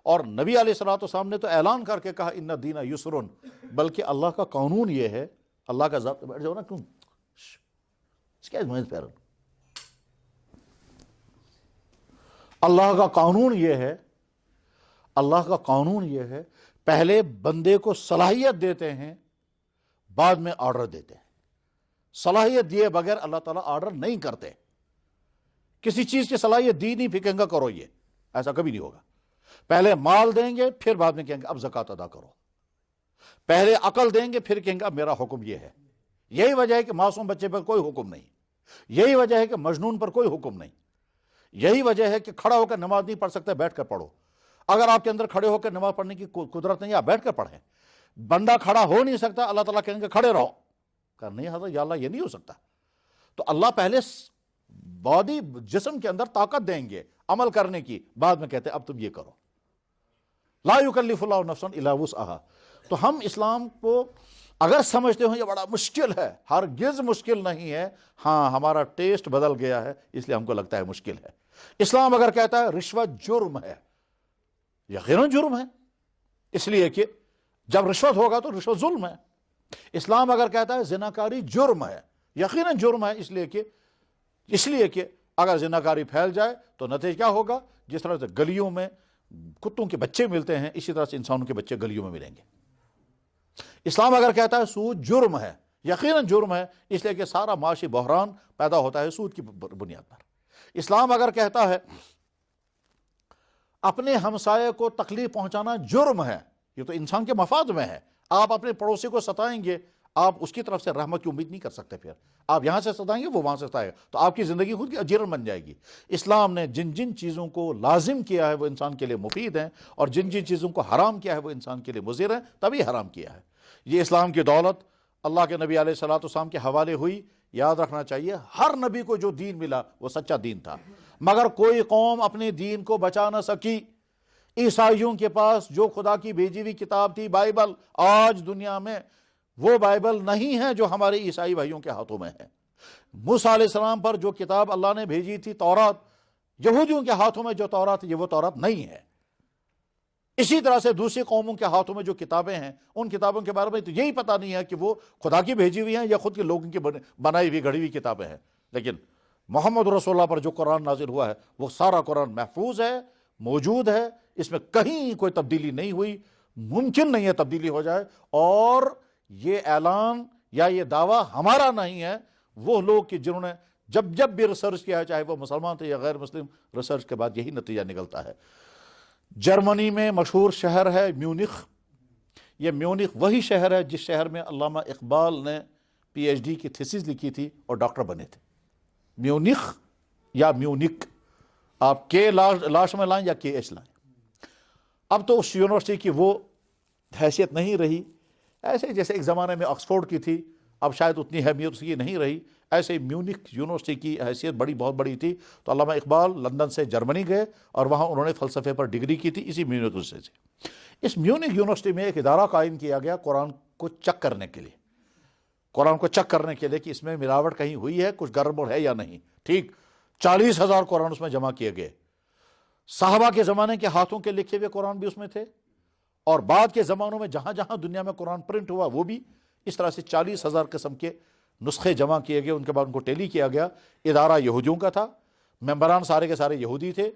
اور نبی علیہ الصلوۃ والسلام نے تو اعلان کر کے کہا ان الدین یسر، بلکہ اللہ کا قانون یہ ہے، اللہ کا ذات، بیٹھ جاؤ نا، کیوں اللہ کا قانون یہ ہے، اللہ کا قانون یہ ہے، پہلے بندے کو صلاحیت دیتے ہیں، بعد میں آرڈر دیتے ہیں۔ صلاحیت دیے بغیر اللہ تعالیٰ آرڈر نہیں کرتے۔ کسی چیز کی صلاحیت دی نہیں، پھر کہیں گا کرو، یہ ایسا کبھی نہیں ہوگا۔ پہلے مال دیں گے، پھر بعد میں کہیں گے اب زکوٰۃ ادا کرو۔ پہلے عقل دیں گے، پھر کہیں گے اب میرا حکم یہ ہے۔ یہی وجہ ہے کہ معصوم بچے پر کوئی حکم نہیں، یہی وجہ ہے کہ مجنون پر کوئی حکم نہیں، یہی وجہ ہے کہ کھڑا ہو کر نماز نہیں پڑھ سکتے، بیٹھ کر پڑھو۔ اگر آپ کے اندر کھڑے ہو کر نماز پڑھنے کی قدرت نہیں، آپ بیٹھ کر پڑھیں۔ بندہ کھڑا ہو نہیں سکتا، اللہ تعالیٰ کہیں گے کھڑے رہو، کہ نہیں حضرت یا اللہ یہ نہیں ہو سکتا۔ تو اللہ پہلے باڈی جسم کے اندر طاقت دیں گے عمل کرنے کی، بعد میں کہتے ہیں اب تم یہ کرو۔ لا یکلف اللہ نفسا الا وسعہا۔ تو ہم اسلام کو اگر سمجھتے ہو یہ بڑا مشکل ہے، ہرگز مشکل نہیں ہے، ہاں ہمارا ٹیسٹ بدل گیا ہے اس لیے ہم کو لگتا ہے مشکل ہے۔ اسلام اگر کہتا ہے رشوت جرم ہے، یقیناً جرم ہے، اس لیے کہ جب رشوت ہوگا تو رشوت ظلم ہے۔ اسلام اگر کہتا ہے زناکاری جرم ہے، یقیناً جرم ہے، اس لیے کہ اگر زناکاری پھیل جائے تو نتیجہ کیا ہوگا؟ جس طرح سے گلیوں میں کتوں کے بچے ملتے ہیں، اسی طرح سے انسانوں کے بچے گلیوں میں ملیں گے۔ اسلام اگر کہتا ہے سود جرم ہے، یقیناً جرم ہے، اس لیے کہ سارا معاشی بحران پیدا ہوتا ہے سود کی بنیاد پر۔ اسلام اگر کہتا ہے اپنے ہمسائے کو تکلیف پہنچانا جرم ہے، یہ تو انسان کے مفاد میں ہے۔ آپ اپنے پڑوسی کو ستائیں گے، آپ اس کی طرف سے رحمت کی امید نہیں کر سکتے، پھر آپ یہاں سے ستائیں گے وہ وہاں سے ستائے گا، تو آپ کی زندگی خود کی جرم بن جائے گی۔ اسلام نے جن جن چیزوں کو لازم کیا ہے وہ انسان کے لیے مفید ہیں، اور جن جن چیزوں کو حرام کیا ہے وہ انسان کے لیے مضر ہیں، تبھی حرام کیا ہے۔ یہ اسلام کی دولت اللہ کے نبی علیہ الصلوۃ والسلام کے حوالے ہوئی۔ یاد رکھنا چاہیے ہر نبی کو جو دین ملا وہ سچا دین تھا، مگر کوئی قوم اپنے دین کو بچا نہ سکی۔ عیسائیوں کے پاس جو خدا کی بھیجی ہوئی کتاب تھی بائبل، آج دنیا میں وہ بائبل نہیں ہے جو ہمارے عیسائی بھائیوں کے ہاتھوں میں ہے۔ موسیٰ علیہ السلام پر جو کتاب اللہ نے بھیجی تھی تورات، یہودیوں کے ہاتھوں میں جو تورات یہ وہ تورات نہیں ہے۔ اسی طرح سے دوسری قوموں کے ہاتھوں میں جو کتابیں ہیں ان کتابوں کے بارے میں تو یہی پتہ نہیں ہے کہ وہ خدا کی بھیجی ہوئی ہیں یا خود کے لوگوں کی بنائی ہوئی گھڑی ہوئی کتابیں ہیں۔ لیکن محمد رسول اللہ پر جو قرآن نازل ہوا ہے وہ سارا قرآن محفوظ ہے، موجود ہے، اس میں کہیں کوئی تبدیلی نہیں ہوئی، ممکن نہیں ہے تبدیلی ہو جائے. اور یہ اعلان یا یہ دعویٰ ہمارا نہیں ہے، وہ لوگ کہ جنہوں نے جب بھی ریسرچ کیا ہے، چاہے وہ مسلمان تھے یا غیر مسلم، ریسرچ کے بعد یہی نتیجہ نکلتا ہے. جرمنی میں مشہور شہر ہے میونخ. یہ میونخ وہی شہر ہے جس شہر میں علامہ اقبال نے پی ایچ ڈی کی تھیسس لکھی تھی اور ڈاکٹر بنے تھے. میونخ یا میونک، آپ کے لاسٹ میں لائیں یا کے ایچ لائیں. اب تو اس یونیورسٹی کی وہ حیثیت نہیں رہی، ایسے جیسے ایک زمانے میں آکسفورڈ کی تھی، اب شاید اتنی اہمیت اس کی نہیں رہی. ایسے ہی میونخ یونیورسٹی کی حیثیت بہت بڑی تھی. تو علامہ اقبال لندن سے جرمنی گئے اور وہاں انہوں نے فلسفے پر ڈگری کی تھی اسی میونخ یونیورسٹی سے. اس میونخ یونیورسٹی میں ایک ادارہ قائم کیا گیا قرآن کو چیک کرنے کے لیے، قرآن کو چیک کرنے کے لیے کہ اس میں ملاوٹ کہیں ہوئی ہے، کچھ گڑبڑ ہے یا نہیں. ٹھیک 40,000 قرآن اس میں جمع کیے گئے. صحابہ کے زمانے کے ہاتھوں کے لکھے ہوئے قرآن بھی اس میں تھے، اور بعد کے زمانوں میں جہاں جہاں دنیا میں قرآن پرنٹ ہوا وہ بھی. اس طرح سے 40,000 قسم کے نسخے جمع کیے گئے. ان کے بعد ان کو ٹیلی کیا گیا. ادارہ یہودیوں کا تھا، ممبران سارے کے سارے یہودی تھے،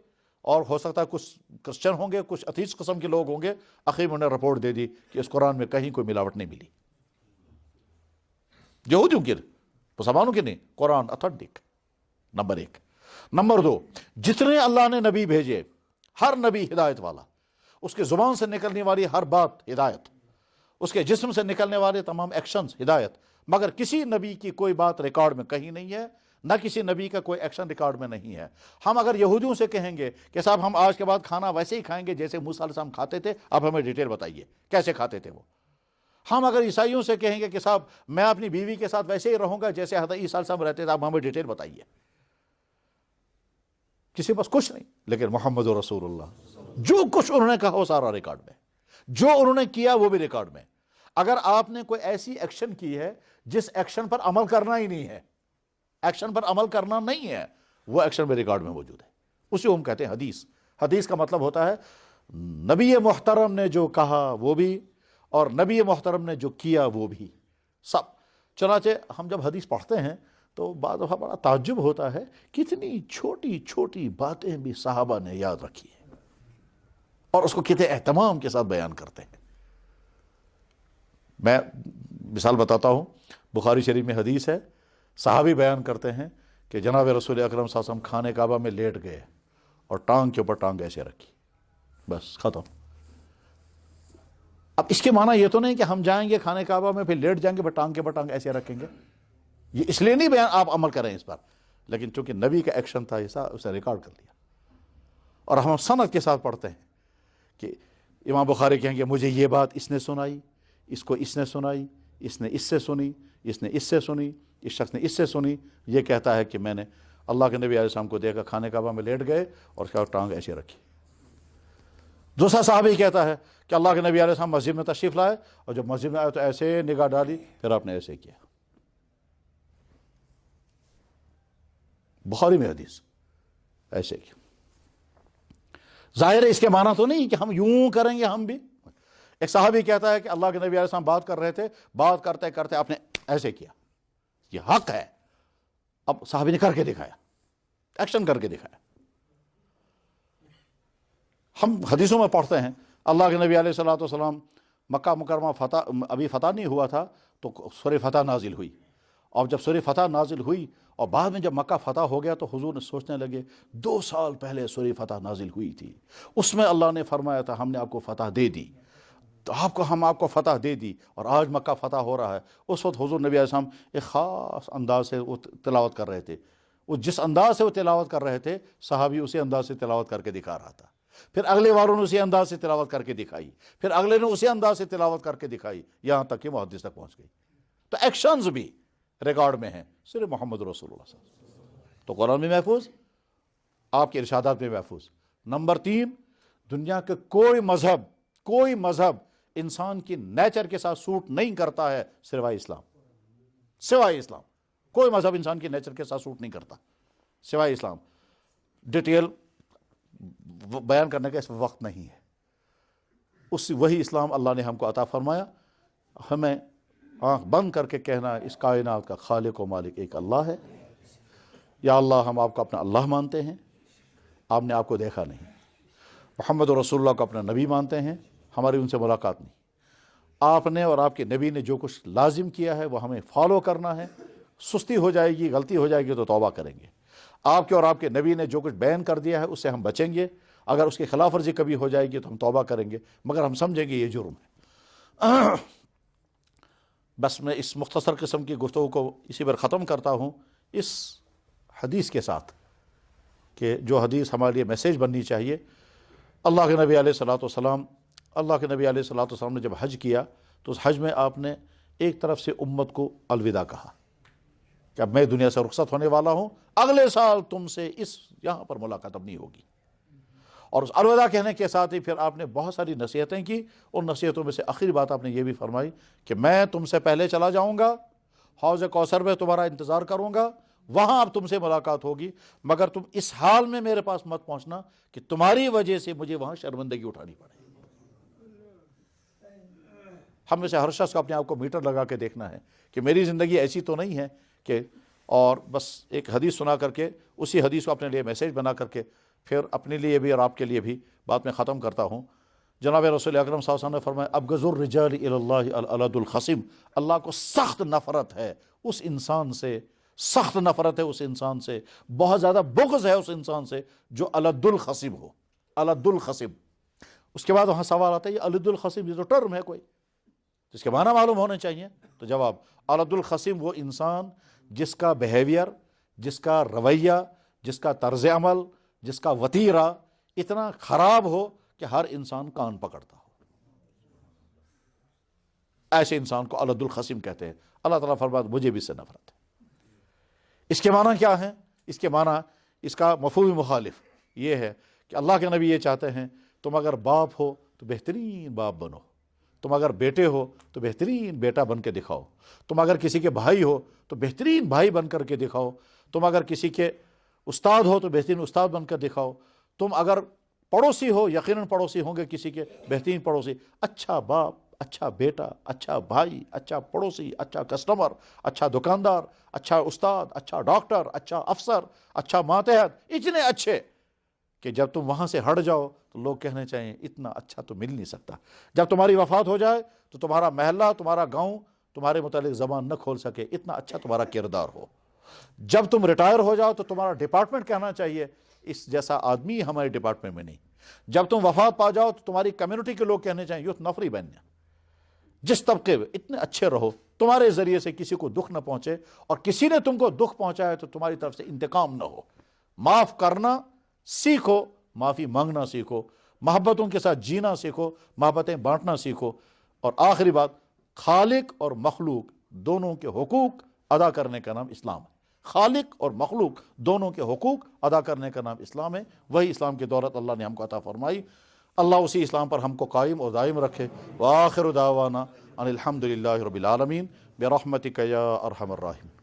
اور ہو سکتا ہے کچھ کرسچن ہوں گے، کچھ ایتھیسٹ قسم کے لوگ ہوں گے. آخر میں انہیں رپورٹ دے دی کہ اس قرآن میں کہیں کوئی ملاوٹ نہیں ملی. یہودیوں کی، مسلمانوں کی نہیں. قرآن اتھنٹک، نمبر 1. نمبر 2، جتنے اللہ نے نبی بھیجے ہر نبی ہدایت والا، اس کے زبان سے نکلنے والی ہر بات ہدایت، اس کے جسم سے نکلنے والے تمام ایکشنز ہدایت. مگر کسی نبی کی کوئی بات ریکارڈ میں کہیں نہیں ہے، نہ کسی نبی کا کوئی ایکشن ریکارڈ میں نہیں ہے. ہم اگر یہودیوں سے کہیں گے کہ صاحب ہم آج کے بعد کھانا ویسے ہی کھائیں گے جیسے موسیٰ علیہ السلام کھاتے تھے، آپ ہمیں ڈیٹیل بتائیے کیسے کھاتے تھے وہ. ہم اگر عیسائیوں سے کہیں گے کہ صاحب میں اپنی بیوی کے ساتھ ویسے ہی رہوں گا جیسے حضرت عیسیٰ علیہ السلام رہتے تھے، آپ ہمیں ڈیٹیل بتائیے. کسی پاس کچھ نہیں. لیکن محمد رسول اللہ جو کچھ انہوں نے کہا وہ سارا ریکارڈ میں، جو انہوں نے کیا وہ بھی ریکارڈ میں. اگر آپ نے کوئی ایسی ایکشن کی ہے جس ایکشن پر عمل کرنا ہی نہیں ہے، ایکشن پر عمل کرنا نہیں ہے، وہ ایکشن میں ریکارڈ میں موجود ہے. اسی کو ہم کہتے ہیں حدیث. حدیث کا مطلب ہوتا ہے نبی محترم نے جو کہا وہ بھی، اور نبی محترم نے جو کیا وہ بھی، سب. چنانچہ ہم جب حدیث پڑھتے ہیں تو بعض دفعہ بڑا تعجب ہوتا ہے کتنی چھوٹی چھوٹی باتیں بھی صحابہ نے یاد رکھی ہیں اور اس کو کتنے اہتمام کے ساتھ بیان کرتے ہیں. میں مثال بتاتا ہوں. بخاری شریف میں حدیث ہے، صحابی بیان کرتے ہیں کہ جناب رسول اکرم صلی اللہ علیہ وسلم کھانے کعبہ میں لیٹ گئے اور ٹانگ کے اوپر ٹانگ ایسے رکھی، بس ختم. اب اس کے معنی یہ تو نہیں کہ ہم جائیں گے کھانے کعبہ میں پھر لیٹ جائیں گے، ٹانگ کے اوپر ٹانگ ایسے رکھیں گے. یہ اس لیے نہیں بیان آپ عمل کریں اس پر، لیکن چونکہ نبی کا ایکشن تھا ایسا، اسے ریکارڈ کر لیا. اور ہم سند کے ساتھ پڑھتے ہیں کہ امام بخاری کہیں گے مجھے یہ بات اس نے سنائی، اس کو اس نے سنائی، اس نے اس سے سنی، اس نے اس سے سنی، اس شخص نے اس سے سنی. یہ کہتا ہے کہ میں نے اللہ کے نبی علیہ السلام کو دیکھا کھانے کعبہ میں لیٹ گئے اور اس کا ٹانگ ایسے رکھی. دوسرا صحابی کہتا ہے کہ اللہ کے نبی علیہ السلام مسجد میں تشریف لائے اور جب مسجد میں آئے تو ایسے نگاہ ڈالی، پھر آپ نے ایسے کیا. بخاری میں حدیث ایسے کیا. ظاہر ہے اس کے معنی تو نہیں کہ ہم یوں کریں گے ہم بھی. ایک صحابی کہتا ہے کہ اللہ کے نبی علیہ السلام بات کر رہے تھے، بات کرتے کرتے آپ نے ایسے کیا، یہ حق ہے. اب صحابی نے کر کے دکھایا، ایکشن کر کے دکھایا. ہم حدیثوں میں پڑھتے ہیں اللہ کے نبی علیہ السلام مکہ مکرمہ ابھی فتح نہیں ہوا تھا تو سورہ فتح نازل ہوئی. اور جب سورہ فتح نازل ہوئی اور بعد میں جب مکہ فتح ہو گیا تو حضور نے سوچنے لگے 2 سال پہلے سورہ فتح نازل ہوئی تھی، اس میں اللہ نے فرمایا تھا ہم نے آپ کو فتح دے دی، تو ہم آپ کو فتح دے دی اور آج مکہ فتح ہو رہا ہے. اس وقت حضور نبی علیہ السلام ایک خاص انداز سے وہ تلاوت کر رہے تھے. وہ جس انداز سے وہ تلاوت کر رہے تھے صحابی اسی انداز سے تلاوت کر کے دکھا رہا تھا. پھر اگلے والوں نے اسی انداز سے تلاوت کر کے دکھائی، پھر اگلے نے اسی انداز سے تلاوت کر کے دکھائی، یہاں تک کہ محدث تک پہنچ گئی. تو ایکشنز بھی ریکارڈ میں ہیں، صرف محمد رسول اللہ صلی اللہ علیہ وسلم. تو قرآن بھی محفوظ، آپ کے ارشادات بھی محفوظ. نمبر 3، دنیا کے کوئی مذہب انسان کی نیچر کے ساتھ سوٹ نہیں کرتا ہے سوائے اسلام. سوائے اسلام کوئی مذہب انسان کی نیچر کے ساتھ سوٹ نہیں کرتا سوائے اسلام. ڈیٹیل بیان کرنے کا اس وقت نہیں ہے. وہی اسلام اللہ نے ہم کو عطا فرمایا. ہمیں آنکھ بند کر کے کہنا اس کائنات کا خالق و مالک ایک اللہ ہے. یا اللہ ہم آپ کو اپنا اللہ مانتے ہیں، آپ نے آپ کو دیکھا نہیں. محمد رسول اللہ کو اپنا نبی مانتے ہیں، ہماری ان سے ملاقات نہیں۔ آپ نے اور آپ کے نبی نے جو کچھ لازم کیا ہے وہ ہمیں فالو کرنا ہے۔ سستی ہو جائے گی، غلطی ہو جائے گی تو توبہ کریں گے۔ آپ کے اور آپ کے نبی نے جو کچھ بیان کر دیا ہے اس سے ہم بچیں گے۔ اگر اس کی خلاف ورزی کبھی ہو جائے گی تو ہم توبہ کریں گے، مگر ہم سمجھیں گے یہ جرم ہے۔ بس میں اس مختصر قسم کی گفتگو کو اسی پر ختم کرتا ہوں، اس حدیث کے ساتھ کہ جو حدیث ہمارے لیے میسیج بننی چاہیے۔ اللہ کے نبی علیہ الصلوۃ والسلام نے جب حج کیا تو اس حج میں آپ نے ایک طرف سے امت کو الوداع کہا کہ اب میں دنیا سے رخصت ہونے والا ہوں، اگلے سال تم سے یہاں پر ملاقات اب نہیں ہوگی۔ اور اس الوداع کہنے کے ساتھ ہی پھر آپ نے بہت ساری نصیحتیں کی۔ ان نصیحتوں میں سے آخری بات آپ نے یہ بھی فرمائی کہ میں تم سے پہلے چلا جاؤں گا، حوض کوثر میں تمہارا انتظار کروں گا، وہاں اب تم سے ملاقات ہوگی، مگر تم اس حال میں میرے پاس مت پہنچنا کہ تمہاری وجہ سے مجھے وہاں شرمندگی اٹھانی پڑے۔ ہم میں سے ہر شخص کو اپنے آپ کو میٹر لگا کے دیکھنا ہے کہ میری زندگی ایسی تو نہیں ہے کہ اور بس ایک حدیث سنا کر کے اسی حدیث کو اپنے لیے میسیج بنا کر کے پھر اپنے لیے بھی اور آپ کے لیے بھی بات میں ختم کرتا ہوں۔ جناب رسول اکرم صلی اللہ علیہ وسلم نے فرمایا ابغض الرجال الی اللہ الالد الخصم، اللہ کو سخت نفرت ہے اس انسان سے، سخت نفرت ہے اس انسان سے، بہت زیادہ بغض ہے اس انسان سے جو الد الخصم ہو، الد الخصم۔ اس کے بعد وہاں سوال آتا ہے یہ الد الخصم یہ تو ٹرم ہے کوئی، جس کے معنی معلوم ہونے چاہیے۔ تو جواب الد الخصم وہ انسان جس کا بیہیویئر، جس کا رویہ، جس کا طرز عمل، جس کا وتیرہ اتنا خراب ہو کہ ہر انسان کان پکڑتا ہو، ایسے انسان کو الد الخصم کہتے ہیں۔ اللہ تعالیٰ فرماتا ہے مجھے بھی اس سے نفرت ہے۔ اس کے معنی کیا ہے؟ اس کے معنی، اس کا مفہوم مخالف یہ ہے کہ اللہ کے نبی یہ چاہتے ہیں تم اگر باپ ہو تو بہترین باپ بنو، تم اگر بیٹے ہو تو بہترین بیٹا بن کے دکھاؤ، تم اگر کسی کے بھائی ہو تو بہترین بھائی بن کر کے دکھاؤ، تم اگر کسی کے استاد ہو تو بہترین استاد بن کر دکھاؤ، تم اگر پڑوسی ہو یقیناً پڑوسی ہوں گے کسی کے بہترین پڑوسی، اچھا باپ، اچھا بیٹا، اچھا بھائی، اچھا پڑوسی، اچھا کسٹمر، اچھا دکاندار، اچھا استاد، اچھا ڈاکٹر، اچھا افسر، اچھا ماتحت، اتنے اچھے کہ جب تم وہاں سے ہٹ جاؤ تو لوگ کہنے چاہیے اتنا اچھا تو مل نہیں سکتا۔ جب تمہاری وفات ہو جائے تو تمہارا محلہ، تمہارا گاؤں تمہارے متعلق زبان نہ کھول سکے، اتنا اچھا تمہارا کردار ہو۔ جب تم ریٹائر ہو جاؤ تو تمہارا ڈپارٹمنٹ کہنا چاہیے اس جیسا آدمی ہمارے ڈپارٹمنٹ میں نہیں۔ جب تم وفات پا جاؤ تو تمہاری کمیونٹی کے لوگ کہنے چاہیے یوتھ نفری بننا، جس طبقے میں اتنے اچھے رہو تمہارے ذریعے سے کسی کو دکھ نہ پہنچے، اور کسی نے تم کو دکھ پہنچایا تو تمہاری طرف سے انتقام نہ ہو۔ معاف کرنا سیکھو، معافی مانگنا سیکھو، محبتوں کے ساتھ جینا سیکھو، محبتیں بانٹنا سیکھو، اور آخری بات خالق اور مخلوق دونوں کے حقوق ادا کرنے کا نام اسلام ہے۔ خالق اور مخلوق دونوں کے حقوق ادا کرنے کا نام اسلام ہے۔ وہی اسلام کی دولت اللہ نے ہم کو عطا فرمائی۔ اللہ اسی اسلام پر ہم کو قائم اور دائم رکھے۔ وآخر دعوانا ان الحمد للہ رب العالمین برحمتک یا ارحم الراحمین۔